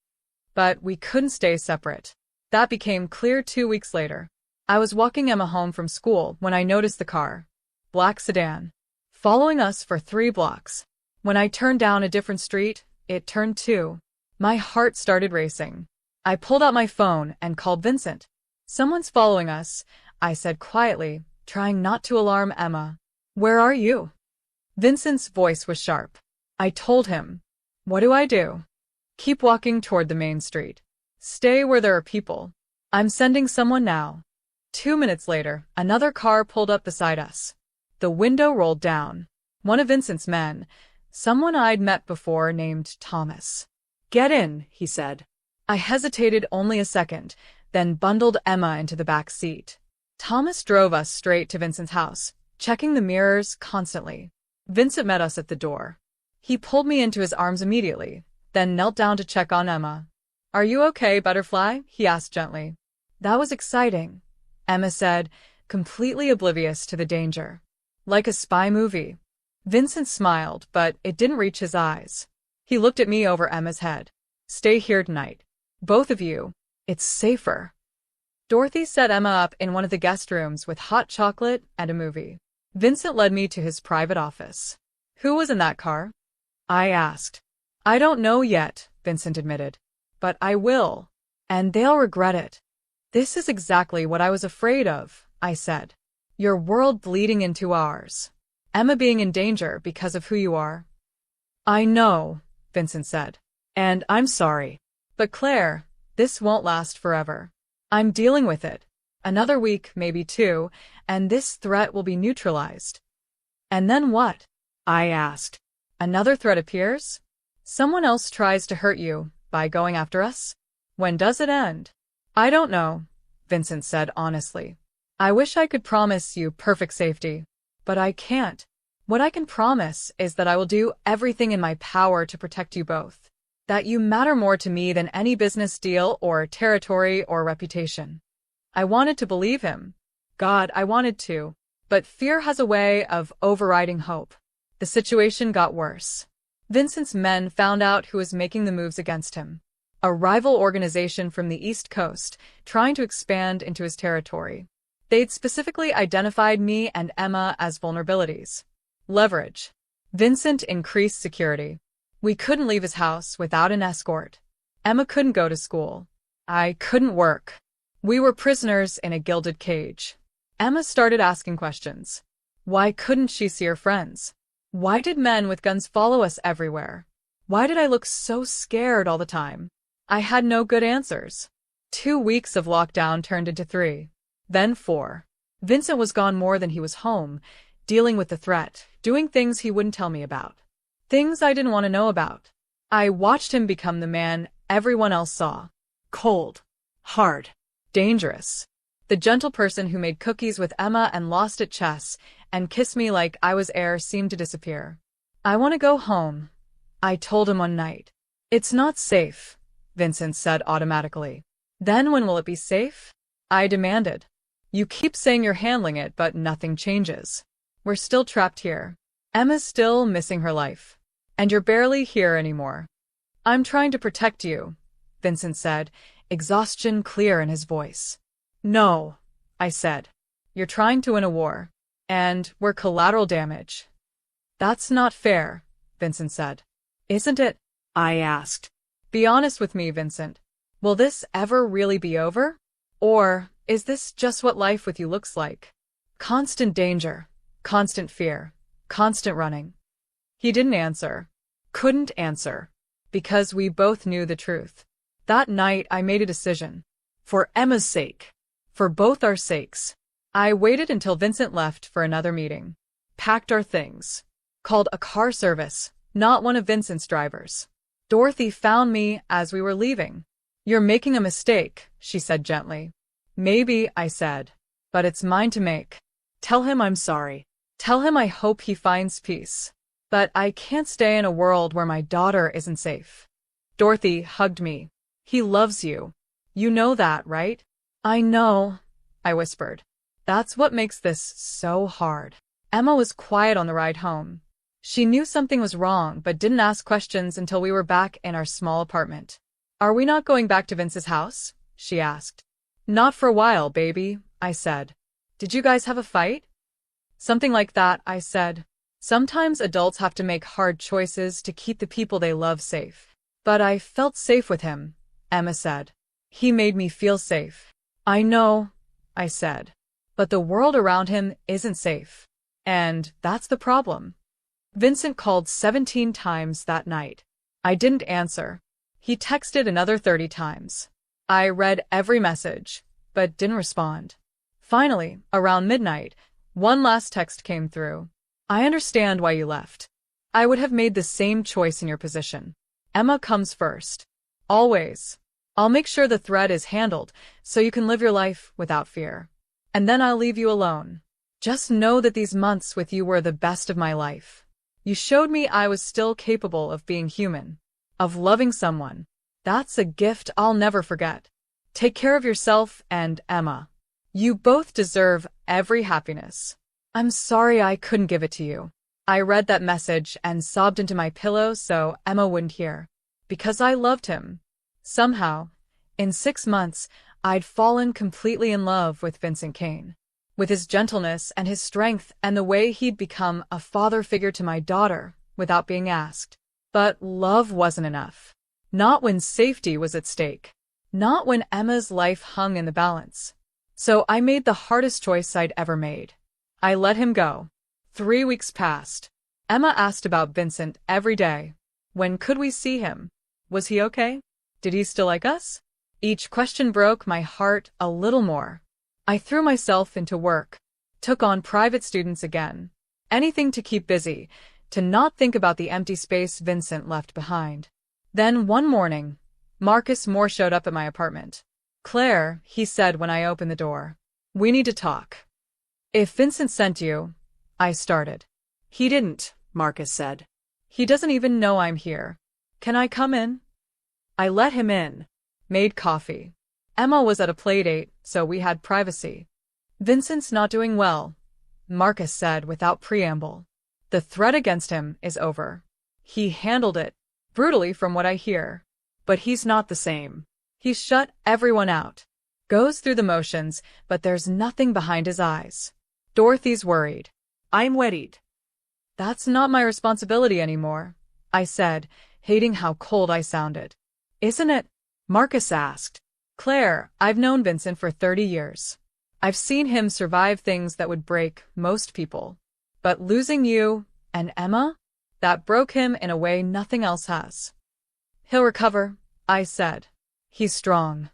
But we couldn't stay separate. That became clear 2 weeks later. I was walking Emma home from school when I noticed the car. Black sedan. Following us for 3 blocks. When I turned down a different street, it turned too. My heart started racing. I pulled out my phone and called Vincent. Someone's following us, I said quietly, trying not to alarm Emma. Where are you? Vincent's voice was sharp. I told him. What do I do? Keep walking toward the main street. Stay where there are people. I'm sending someone now. 2 minutes later, another car pulled up beside us. The window rolled down. One of Vincent's men, someone I'd met before named Thomas. Get in, he said. I hesitated only a second, then bundled Emma into the back seat. Thomas drove us straight to Vincent's house, checking the mirrors constantly. Vincent met us at the door. He pulled me into his arms immediately, then knelt down to check on Emma. Are you okay, Butterfly? He asked gently. That was exciting, Emma said, completely oblivious to the danger. Like a spy movie. Vincent smiled, but it didn't reach his eyes. He looked at me over Emma's head. Stay here tonight. Both of you. It's safer. Dorothy set Emma up in one of the guest rooms with hot chocolate and a movie. Vincent led me to his private office. Who was in that car? I asked. I don't know yet, Vincent admitted. But I will. And they'll regret it. This is exactly what I was afraid of, I said. Your world bleeding into ours. Emma being in danger because of who you are. I know, Vincent said. And I'm sorry. But Claire, this won't last forever. I'm dealing with it. Another week, maybe 2, and this threat will be neutralized. And then what? I asked. Another threat appears? Someone else tries to hurt you by going after us? When does it end? I don't know, Vincent said honestly. I wish I could promise you perfect safety, but I can't. What I can promise is that I will do everything in my power to protect you both. That you matter more to me than any business deal or territory or reputation. I wanted to believe him. God, I wanted to. But fear has a way of overriding hope. The situation got worse. Vincent's men found out who was making the moves against him. A rival organization from the East Coast, trying to expand into his territory. They'd specifically identified me and Emma as vulnerabilities. Leverage. Vincent increased security. We couldn't leave his house without an escort. Emma couldn't go to school. I couldn't work. We were prisoners in a gilded cage. Emma started asking questions. Why couldn't she see her friends? Why did men with guns follow us everywhere? Why did I look so scared all the time? I had no good answers. 2 weeks of lockdown turned into 3. Then 4. Vincent was gone more than he was home, dealing with the threat, doing things he wouldn't tell me about. Things I didn't want to know about. I watched him become the man everyone else saw. Cold. Hard. Dangerous. The gentle person who made cookies with Emma and lost at chess and kissed me like I was air seemed to disappear. I want to go home, I told him one night. It's not safe, Vincent said automatically. Then when will it be safe? I demanded. You keep saying you're handling it, but nothing changes. We're still trapped here. Emma's still missing her life. And you're barely here anymore. I'm trying to protect you, Vincent said, exhaustion clear in his voice. No, I said. You're trying to win a war. And we're collateral damage. That's not fair, Vincent said. Isn't it? I asked. Be honest with me, Vincent. Will this ever really be over? Or is this just what life with you looks like? Constant danger, constant fear, constant running. He didn't answer. Couldn't answer. Because we both knew the truth. That night I made a decision. For Emma's sake. For both our sakes. I waited until Vincent left for another meeting. Packed our things. Called a car service, not one of Vincent's drivers. Dorothy found me as we were leaving. You're making a mistake, she said gently. Maybe, I said. But it's mine to make. Tell him I'm sorry. Tell him I hope he finds peace. But I can't stay in a world where my daughter isn't safe. Dorothy hugged me. He loves you. You know that, right? I know, I whispered. That's what makes this so hard. Emma was quiet on the ride home. She knew something was wrong, but didn't ask questions until we were back in our small apartment. Are we not going back to Vince's house? She asked. Not for a while, baby, I said. Did you guys have a fight? Something like that, I said. Sometimes adults have to make hard choices to keep the people they love safe. But I felt safe with him, Emma said. He made me feel safe. I know, I said. But the world around him isn't safe. And that's the problem. Vincent called 17 times that night. I didn't answer. He texted another 30 times. I read every message, but didn't respond. Finally, around midnight, one last text came through. I understand why you left. I would have made the same choice in your position. Emma comes first. Always. I'll make sure the thread is handled so you can live your life without fear. And then I'll leave you alone. Just know that these months with you were the best of my life. You showed me I was still capable of being human, of loving someone. That's a gift I'll never forget. Take care of yourself and Emma. You both deserve every happiness. I'm sorry I couldn't give it to you. I read that message and sobbed into my pillow so Emma wouldn't hear. Because I loved him. Somehow, in 6 months, I'd fallen completely in love with Vincent Kane. With his gentleness and his strength and the way he'd become a father figure to my daughter without being asked. But love wasn't enough. Not when safety was at stake. Not when Emma's life hung in the balance. So I made the hardest choice I'd ever made. I let him go. 3 weeks passed. Emma asked about Vincent every day. When could we see him? Was he okay? Did he still like us? Each question broke my heart a little more. I threw myself into work. Took on private students again. Anything to keep busy, to not think about the empty space Vincent left behind. Then one morning, Marcus Moore showed up at my apartment. Claire, he said when I opened the door. We need to talk. If Vincent sent you, I started. He didn't, Marcus said. He doesn't even know I'm here. Can I come in? I let him in. Made coffee. Emma was at a playdate, so we had privacy. Vincent's not doing well, Marcus said without preamble. The threat against him is over. He handled it, brutally from what I hear. But he's not the same. He's shut everyone out. Goes through the motions, but there's nothing behind his eyes. Dorothy's worried. I'm worried. That's not my responsibility anymore, I said, hating how cold I sounded. Isn't it? Marcus asked. Claire, I've known Vincent for 30 years. I've seen him survive things that would break most people. But losing you and Emma? That broke him in a way nothing else has. He'll recover, I said. He's strong.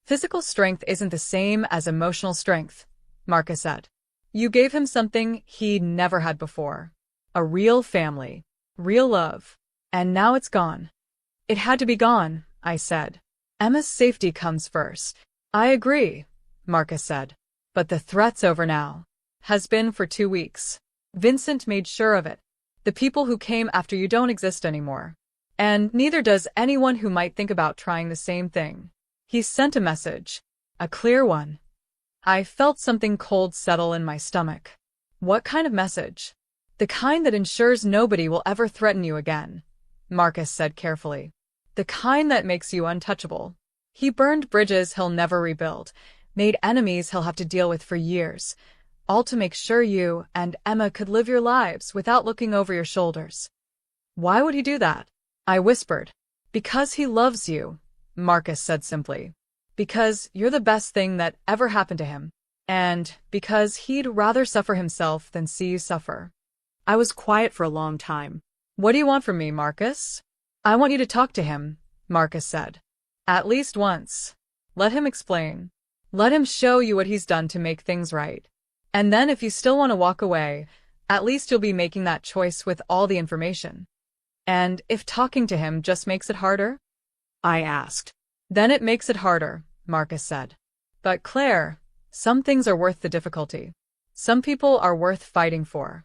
Physical strength isn't the same as emotional strength, Marcus said. You gave him something he never had before. A real family. Real love. And now it's gone. It had to be gone, I said. Emma's safety comes first. I agree, Marcus said. But the threat's over now. Has been for 2 weeks. Vincent made sure of it. The people who came after you don't exist anymore. And neither does anyone who might think about trying the same thing. He sent a message. A clear one. I felt something cold settle in my stomach. What kind of message? The kind that ensures nobody will ever threaten you again, Marcus said carefully. The kind that makes you untouchable. He burned bridges he'll never rebuild, made enemies he'll have to deal with for years, all to make sure you and Emma could live your lives without looking over your shoulders. Why would he do that? I whispered. Because he loves you, Marcus said simply. Because you're the best thing that ever happened to him. And because he'd rather suffer himself than see you suffer. I was quiet for a long time. What do you want from me, Marcus? I want you to talk to him, Marcus said. At least once. Let him explain. Let him show you what he's done to make things right. And then if you still want to walk away, at least you'll be making that choice with all the information. And if talking to him just makes it harder? I asked. Then it makes it harder, Marcus said. But Claire, some things are worth the difficulty. Some people are worth fighting for.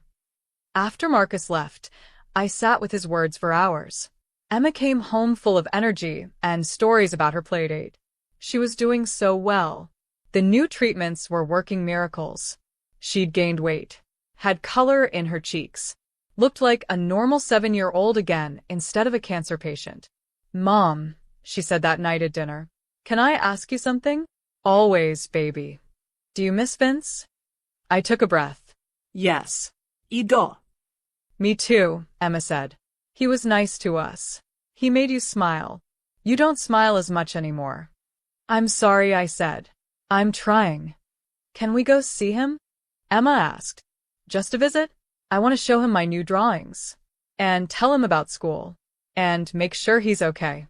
After Marcus left, I sat with his words for hours. Emma came home full of energy and stories about her playdate. She was doing so well. The new treatments were working miracles. She'd gained weight, had color in her cheeks, looked like a normal 7-year-old again instead of a cancer patient. Mom, she said that night at dinner, can I ask you something? Always, baby. Do you miss Vince? I took a breath. Yes. Ido. Me too, Emma said. He was nice to us. He made you smile. You don't smile as much anymore. I'm sorry, I said. I'm trying. Can we go see him? Emma asked. Just a visit? I want to show him my new drawings. And tell him about school. And make sure he's okay.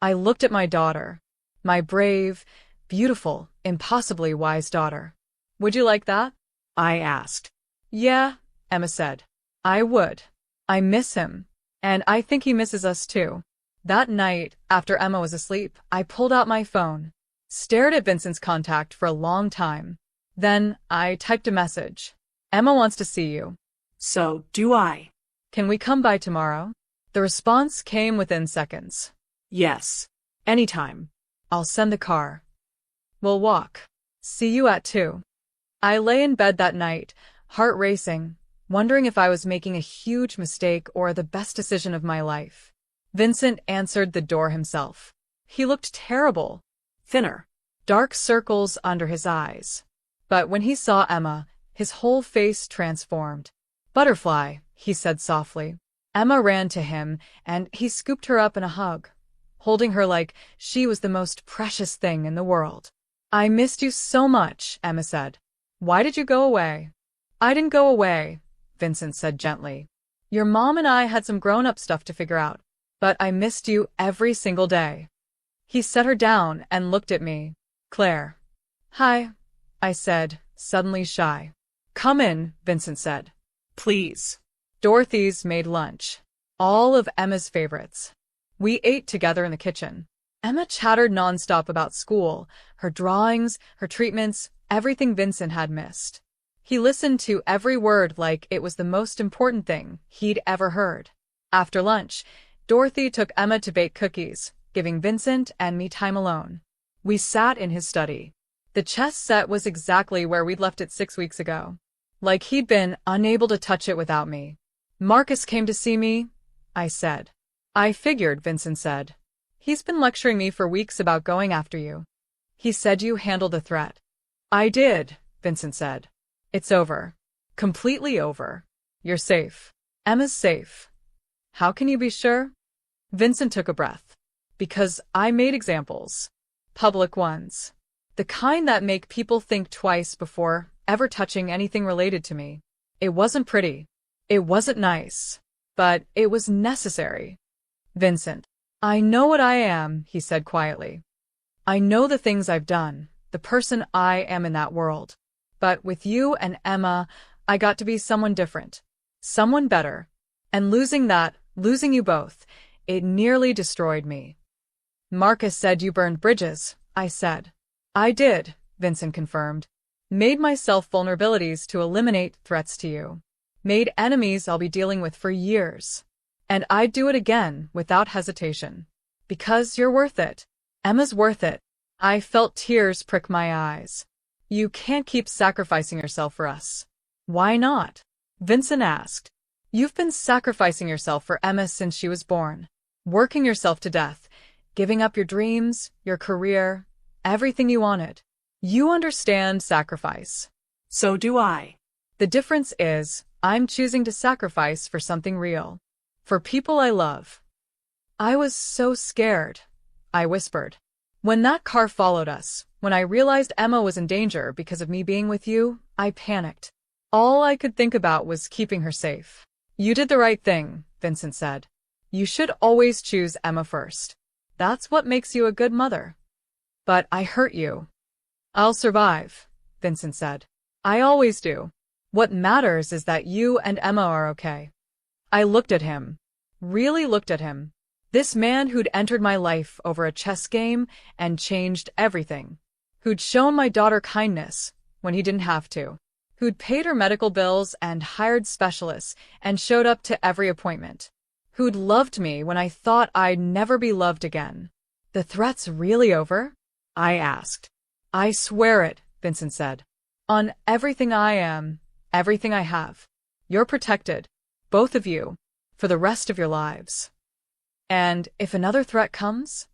I looked at my daughter. My brave, beautiful, impossibly wise daughter. Would you like that? I asked. Yeah, Emma said. I would. I miss him. And I think he misses us too. That night, after Emma was asleep, I pulled out my phone, stared at Vincent's contact for a long time. Then, I typed a message. Emma wants to see you. So do I. Can we come by tomorrow? The response came within seconds. Yes. Anytime. I'll send the car. We'll walk. See you at 2. I lay in bed that night, heart racing, wondering if I was making a huge mistake or the best decision of my life. Vincent answered the door himself. He looked terrible. Thinner. Dark circles under his eyes. But when he saw Emma, his whole face transformed. Butterfly, he said softly. Emma ran to him, and he scooped her up in a hug, holding her like she was the most precious thing in the world. I missed you so much, Emma said. Why did you go away? I didn't go away, Vincent said gently. Your mom and I had some grown-up stuff to figure out, but I missed you every single day. He set her down and looked at me. Claire. Hi, I said, suddenly shy. Come in, Vincent said. Please. Dorothy's made lunch. All of Emma's favorites. We ate together in the kitchen. Emma chattered nonstop about school, her drawings, her treatments, everything Vincent had missed. He listened to every word like it was the most important thing he'd ever heard. After lunch, Dorothy took Emma to bake cookies, giving Vincent and me time alone. We sat in his study. The chess set was exactly where we'd left it 6 weeks ago. Like he'd been unable to touch it without me. Marcus came to see me, I said. I figured, Vincent said. He's been lecturing me for weeks about going after you. He said you handled the threat. I did, Vincent said. It's over. Completely over. You're safe. Emma's safe. How can you be sure? Vincent took a breath. Because I made examples. Public ones. The kind that make people think twice before ever touching anything related to me. It wasn't pretty. It wasn't nice. But it was necessary. Vincent. I know what I am, he said quietly. I know the things I've done, the person I am in that world. But with you and Emma, I got to be someone different. Someone better. And losing you both, it nearly destroyed me. Marcus said you burned bridges, I said. I did, Vincent confirmed. Made myself vulnerabilities to eliminate threats to you. Made enemies I'll be dealing with for years. And I'd do it again without hesitation. Because you're worth it. Emma's worth it. I felt tears prick my eyes. You can't keep sacrificing yourself for us. Why not? Vincent asked. You've been sacrificing yourself for Emma since she was born. Working yourself to death. Giving up your dreams, your career, everything you wanted. You understand sacrifice. So do I. The difference is, I'm choosing to sacrifice for something real. For people I love. I was so scared, I whispered. When that car followed us, when I realized Emma was in danger because of me being with you, I panicked. All I could think about was keeping her safe. You did the right thing, Vincent said. You should always choose Emma first. That's what makes you a good mother. But I hurt you. I'll survive, Vincent said. I always do. What matters is that you and Emma are okay. I looked at him. Really looked at him. This man who'd entered my life over a chess game and changed everything. Who'd shown my daughter kindness when he didn't have to. Who'd paid her medical bills and hired specialists and showed up to every appointment. Who'd loved me when I thought I'd never be loved again. The threat's really over? I asked. I swear it, Vincent said. On everything I am, everything I have. You're protected, both of you, for the rest of your lives. And if another threat comes?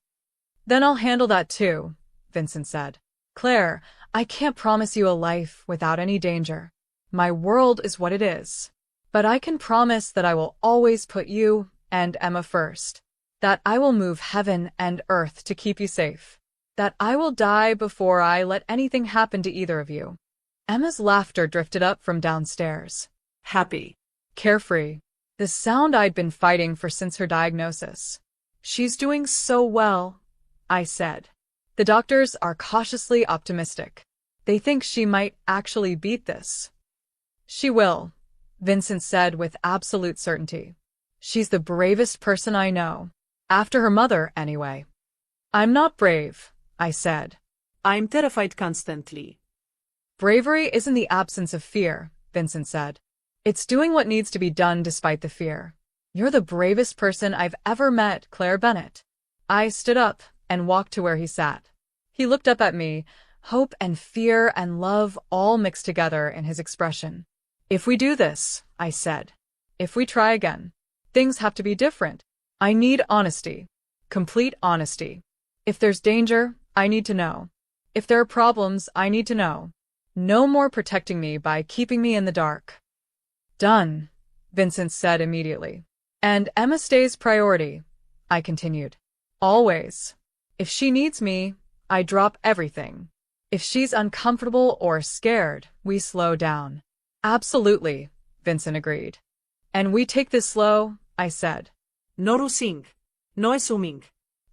Then I'll handle that too, Vincent said. Claire, I can't promise you a life without any danger. My world is what it is. But I can promise that I will always put you and Emma first. That I will move heaven and earth to keep you safe. That I will die before I let anything happen to either of you. Emma's laughter drifted up from downstairs. Happy. Carefree. The sound I'd been fighting for since her diagnosis. She's doing so well, I said. The doctors are cautiously optimistic. They think she might actually beat this. She will, Vincent said with absolute certainty. She's the bravest person I know. After her mother, anyway. I'm not brave, I said. I'm terrified constantly. Bravery isn't the absence of fear, Vincent said. It's doing what needs to be done despite the fear. You're the bravest person I've ever met, Claire Bennett. I stood up and walked to where he sat. He looked up at me, hope and fear and love all mixed together in his expression. If we do this, I said. If we try again, things have to be different. I need honesty. Complete honesty. If there's danger, I need to know. If there are problems, I need to know. No more protecting me by keeping me in the dark. Done, Vincent said immediately. And Emma stays priority, I continued. Always. If she needs me, I drop everything. If she's uncomfortable or scared, we slow down. Absolutely, Vincent agreed. And we take this slow, I said. No rushing. No assuming.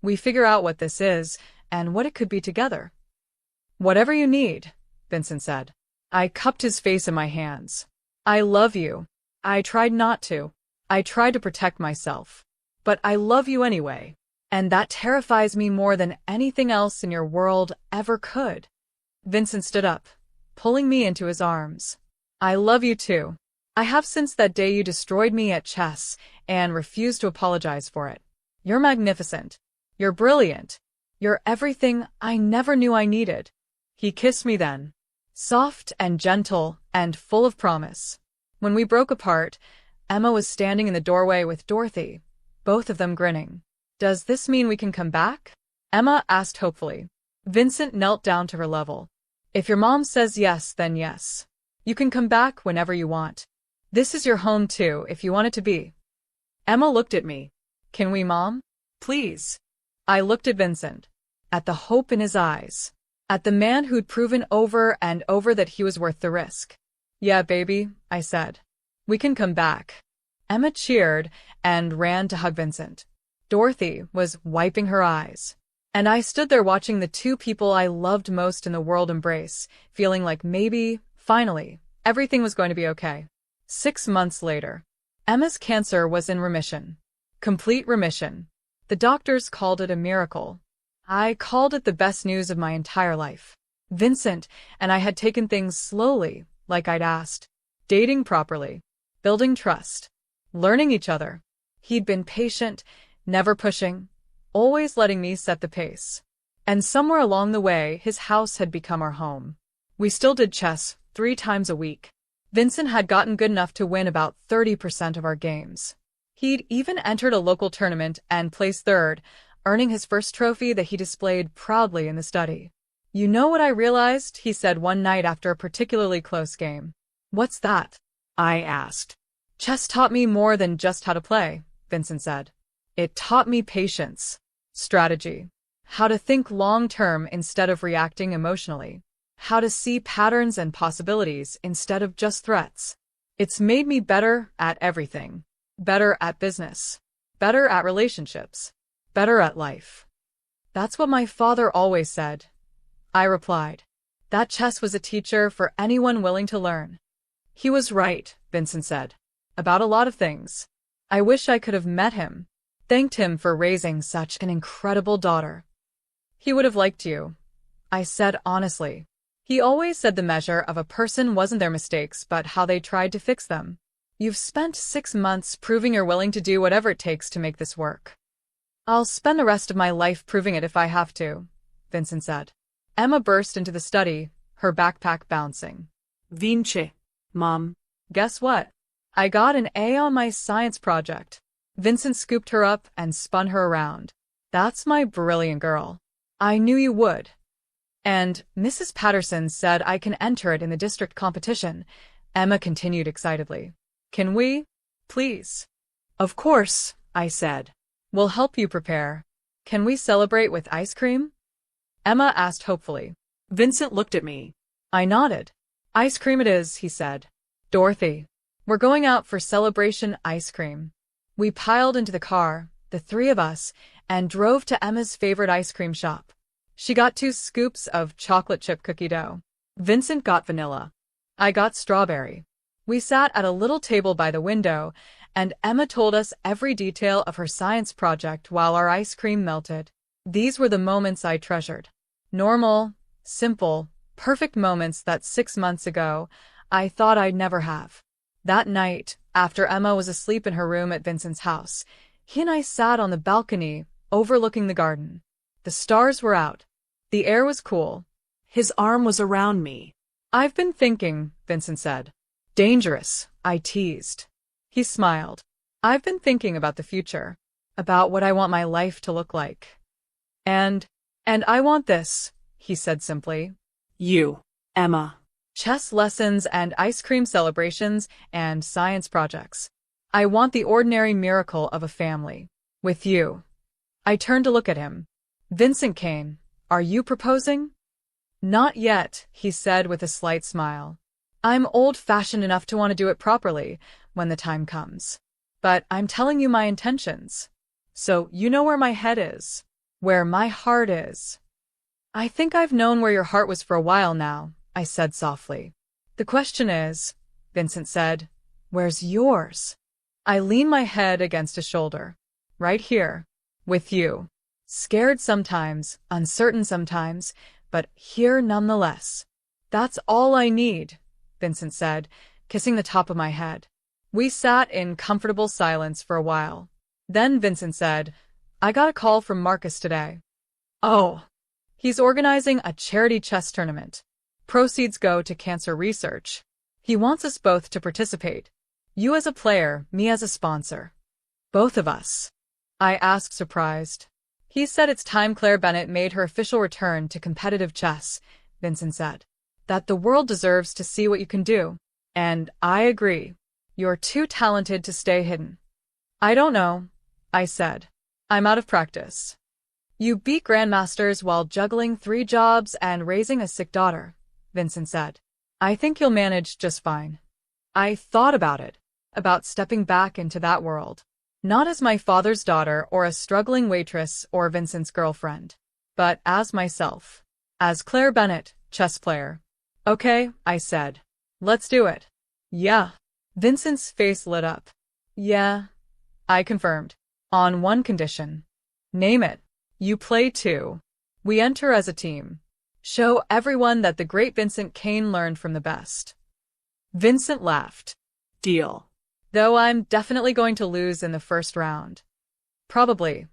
We figure out what this is and what it could be together. Whatever you need, Vincent said. I cupped his face in my hands. I love you. I tried not to. I tried to protect myself. But I love you anyway. And that terrifies me more than anything else in your world ever could. Vincent stood up, pulling me into his arms. I love you too. I have since that day you destroyed me at chess and refused to apologize for it. You're magnificent. You're brilliant. You're everything I never knew I needed. He kissed me then. Soft and gentle and full of promise. When we broke apart, Emma was standing in the doorway with Dorothy, both of them grinning. Does this mean we can come back? Emma asked hopefully. Vincent knelt down to her level. If your mom says yes, then yes. You can come back whenever you want. This is your home too, if you want it to be. Emma looked at me. Can we, Mom? Please. I looked at Vincent. At the hope in his eyes. At the man who'd proven over and over that he was worth the risk. Yeah, baby, I said. We can come back. Emma cheered and ran to hug Vincent. Dorothy was wiping her eyes. And I stood there watching the two people I loved most in the world embrace, feeling like maybe, finally, everything was going to be okay. 6 months later, Emma's cancer was in remission. Complete remission. The doctors called it a miracle. I called it the best news of my entire life. Vincent and I had taken things slowly, like I'd asked. Dating properly. Building trust. Learning each other. He'd been patient, never pushing, always letting me set the pace. And somewhere along the way, his house had become our home. We still did chess 3 times a week. Vincent had gotten good enough to win about 30% of our games. He'd even entered a local tournament and placed third, earning his first trophy that he displayed proudly in the study. "You know what I realized?" he said one night after a particularly close game. "What's that?" I asked. "Chess taught me more than just how to play," Vincent said. "It taught me patience, strategy, how to think long-term instead of reacting emotionally, how to see patterns and possibilities instead of just threats. It's made me better at everything. Better at business. Better at relationships. Better at life." "That's what my father always said," I replied. "That chess was a teacher for anyone willing to learn." "He was right," Vincent said. "About a lot of things. I wish I could have met him, thanked him for raising such an incredible daughter." "He would have liked you," I said honestly. "He always said the measure of a person wasn't their mistakes but how they tried to fix them. You've spent 6 months proving you're willing to do whatever it takes to make this work." "I'll spend the rest of my life proving it if I have to," Vincent said. Emma burst into the study, her backpack bouncing. Vince, Mom. "Guess what? I got an A on my science project." Vincent scooped her up and spun her around. "That's my brilliant girl. I knew you would. And Mrs. Patterson said I can enter it in the district competition," Emma continued excitedly. "Can we? Please?" "Of course," I said. "We'll help you prepare. Can we celebrate with ice cream?" Emma asked hopefully. Vincent looked at me. I nodded. "Ice cream it is," he said. "Dorothy, we're going out for celebration ice cream." We piled into the car, the 3 of us, and drove to Emma's favorite ice cream shop. She got 2 scoops of chocolate chip cookie dough. Vincent got vanilla. I got strawberry. We sat at a little table by the window, and Emma told us every detail of her science project while our ice cream melted. These were the moments I treasured. Normal, simple, perfect moments that 6 months ago I thought I'd never have. That night, after Emma was asleep in her room at Vincent's house, he and I sat on the balcony, overlooking the garden. The stars were out. The air was cool. His arm was around me. "I've been thinking," Vincent said. "Dangerous," I teased. He smiled. "I've been thinking about the future, about what I want my life to look like. And I want this," he said simply. "You, Emma. Chess lessons and ice cream celebrations and science projects. I want the ordinary miracle of a family. With you." I turned to look at him. "Vincent Kane, are you proposing?" "Not yet," he said with a slight smile. "I'm old-fashioned enough to want to do it properly when the time comes. But I'm telling you my intentions. So you know where my head is, where my heart is." "I think I've known where your heart was for a while now," I said softly. "The question is," Vincent said, "where's yours?" I leaned my head against his shoulder. "Right here, with you. Scared sometimes, uncertain sometimes, but here nonetheless." "That's all I need," Vincent said, kissing the top of my head. We sat in comfortable silence for a while. Then Vincent said, "I got a call from Marcus today." "Oh." "He's organizing a charity chess tournament. Proceeds go to cancer research. He wants us both to participate. You as a player, me as a sponsor." "Both of us?" I asked, surprised. "He said it's time Claire Bennett made her official return to competitive chess," Vincent said. "That the world deserves to see what you can do. And I agree. You're too talented to stay hidden." "I don't know," I said. "I'm out of practice." "You beat grandmasters while juggling 3 jobs and raising a sick daughter," Vincent said. "I think you'll manage just fine." I thought about it, about stepping back into that world. Not as my father's daughter or a struggling waitress or Vincent's girlfriend, but as myself. As Claire Bennett, chess player. "Okay," I said. "Let's do it." "Yeah." Vincent's face lit up. "Yeah," I confirmed. "On one condition." "Name it." "You play too. We enter as a team." Show everyone that the great Vincent Kane learned from the best. Vincent laughed. Deal. Though I'm definitely going to lose in the first round. Probably.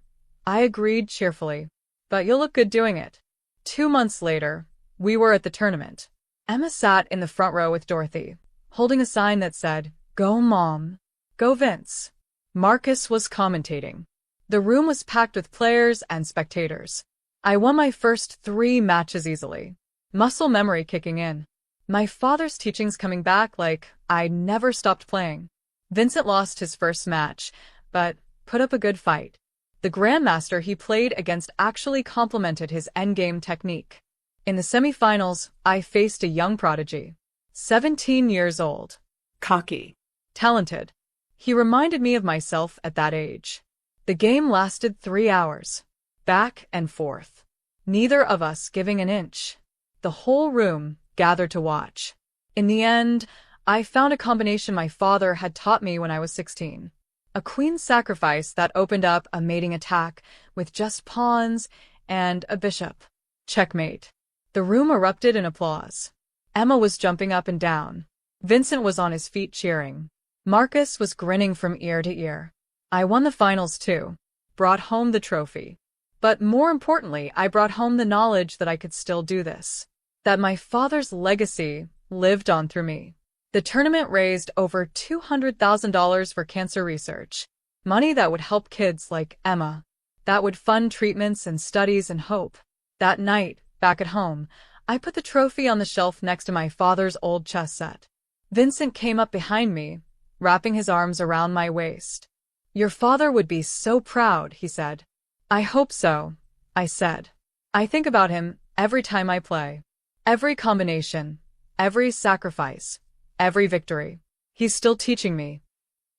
I agreed cheerfully. But you'll look good doing it. 2 months later, we were at the tournament. Emma sat in the front row with Dorothy, holding a sign that said, "Go Mom. Go Vince." Marcus was commentating. The room was packed with players and spectators. I won my first 3 matches easily. Muscle memory kicking in. My father's teachings coming back like I never stopped playing. Vincent lost his first match, but put up a good fight. The grandmaster he played against actually complimented his endgame technique. In the semifinals, I faced a young prodigy. 17 years old. Cocky. Talented. He reminded me of myself at that age. The game lasted 3 hours. Back and forth. Neither of us giving an inch. The whole room gathered to watch. In the end, I found a combination my father had taught me when I was 16. A queen's sacrifice that opened up a mating attack with just pawns and a bishop. Checkmate. The room erupted in applause. Emma was jumping up and down. Vincent was on his feet cheering. Marcus was grinning from ear to ear. I won the finals too. Brought home the trophy. But more importantly, I brought home the knowledge that I could still do this. That my father's legacy lived on through me. The tournament raised over $200,000 for cancer research. Money that would help kids like Emma. That would fund treatments and studies and hope. That night, back at home, I put the trophy on the shelf next to my father's old chess set. Vincent came up behind me, wrapping his arms around my waist. "Your father would be so proud," he said. "I hope so," I said. "I think about him every time I play. Every combination, every sacrifice, every victory. He's still teaching me."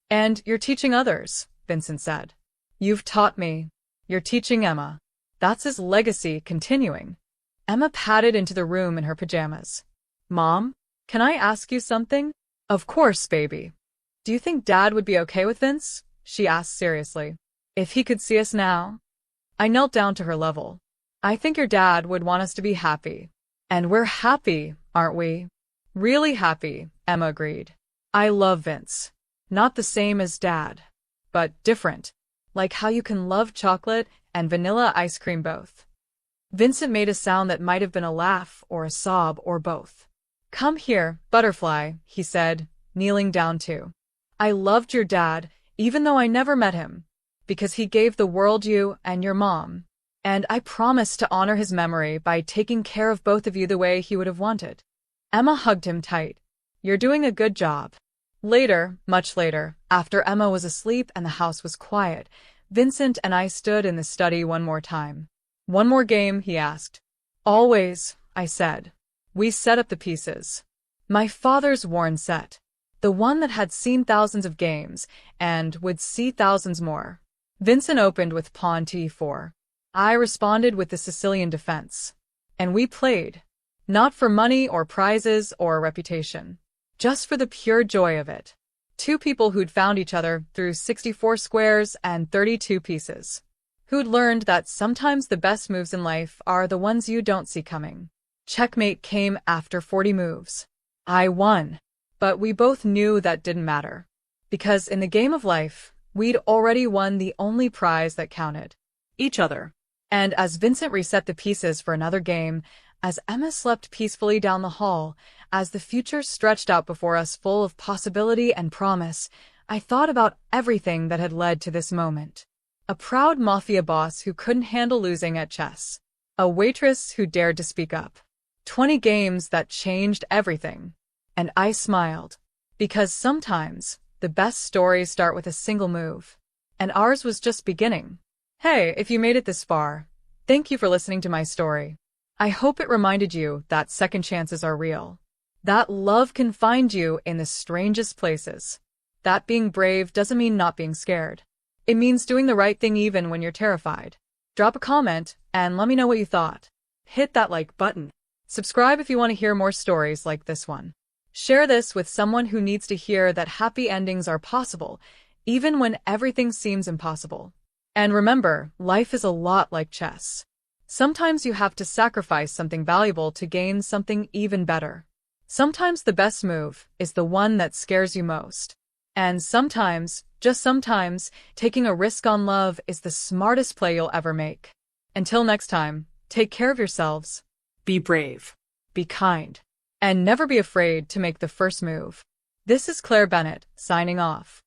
"And you're teaching others," Vincent said. "You've taught me. You're teaching Emma." That's his legacy continuing. Emma padded into the room in her pajamas. "Mom, can I ask you something?" "Of course, baby." "Do you think Dad would be okay with Vince?" she asked seriously. "If he could see us now?" I knelt down to her level. "I think your dad would want us to be happy." "And we're happy, aren't we?" "Really happy," Emma agreed. "I love Vince. Not the same as Dad, but different. Like how you can love chocolate and vanilla ice cream both." Vincent made a sound that might have been a laugh or a sob or both. "Come here, butterfly," he said, kneeling down too. "I loved your dad, even though I never met him, because he gave the world you and your mom. And I promised to honor his memory by taking care of both of you the way he would have wanted." Emma hugged him tight. "You're doing a good job." Later, much later, after Emma was asleep and the house was quiet, Vincent and I stood in the study one more time. "One more game?" he asked. "Always," I said. We set up the pieces. My father's worn set. The one that had seen thousands of games, and would see thousands more. Vincent opened with pawn to e4. I responded with the Sicilian defense. And we played. Not for money or prizes or a reputation. Just for the pure joy of it. 2 people who'd found each other through 64 squares and 32 pieces. Who'd learned that sometimes the best moves in life are the ones you don't see coming. Checkmate came after 40 moves. I won. But we both knew that didn't matter. Because in the game of life, we'd already won the only prize that counted. Each other. And as Vincent reset the pieces for another game, as Emma slept peacefully down the hall, as the future stretched out before us full of possibility and promise, I thought about everything that had led to this moment. A proud Mafia boss who couldn't handle losing at chess. A waitress who dared to speak up. 20 games that changed everything. And I smiled. Because sometimes, the best stories start with a single move. And ours was just beginning. Hey, if you made it this far, thank you for listening to my story. I hope it reminded you that second chances are real. That love can find you in the strangest places. That being brave doesn't mean not being scared. It means doing the right thing even when you're terrified. Drop a comment and let me know what you thought. Hit that like button. Subscribe if you want to hear more stories like this one. Share this with someone who needs to hear that happy endings are possible, even when everything seems impossible. And remember, life is a lot like chess. Sometimes you have to sacrifice something valuable to gain something even better. Sometimes the best move is the one that scares you most. And sometimes, just sometimes, taking a risk on love is the smartest play you'll ever make. Until next time, take care of yourselves, Be brave. be kind, and never be afraid to make the first move. This is Claire Bennett, signing off.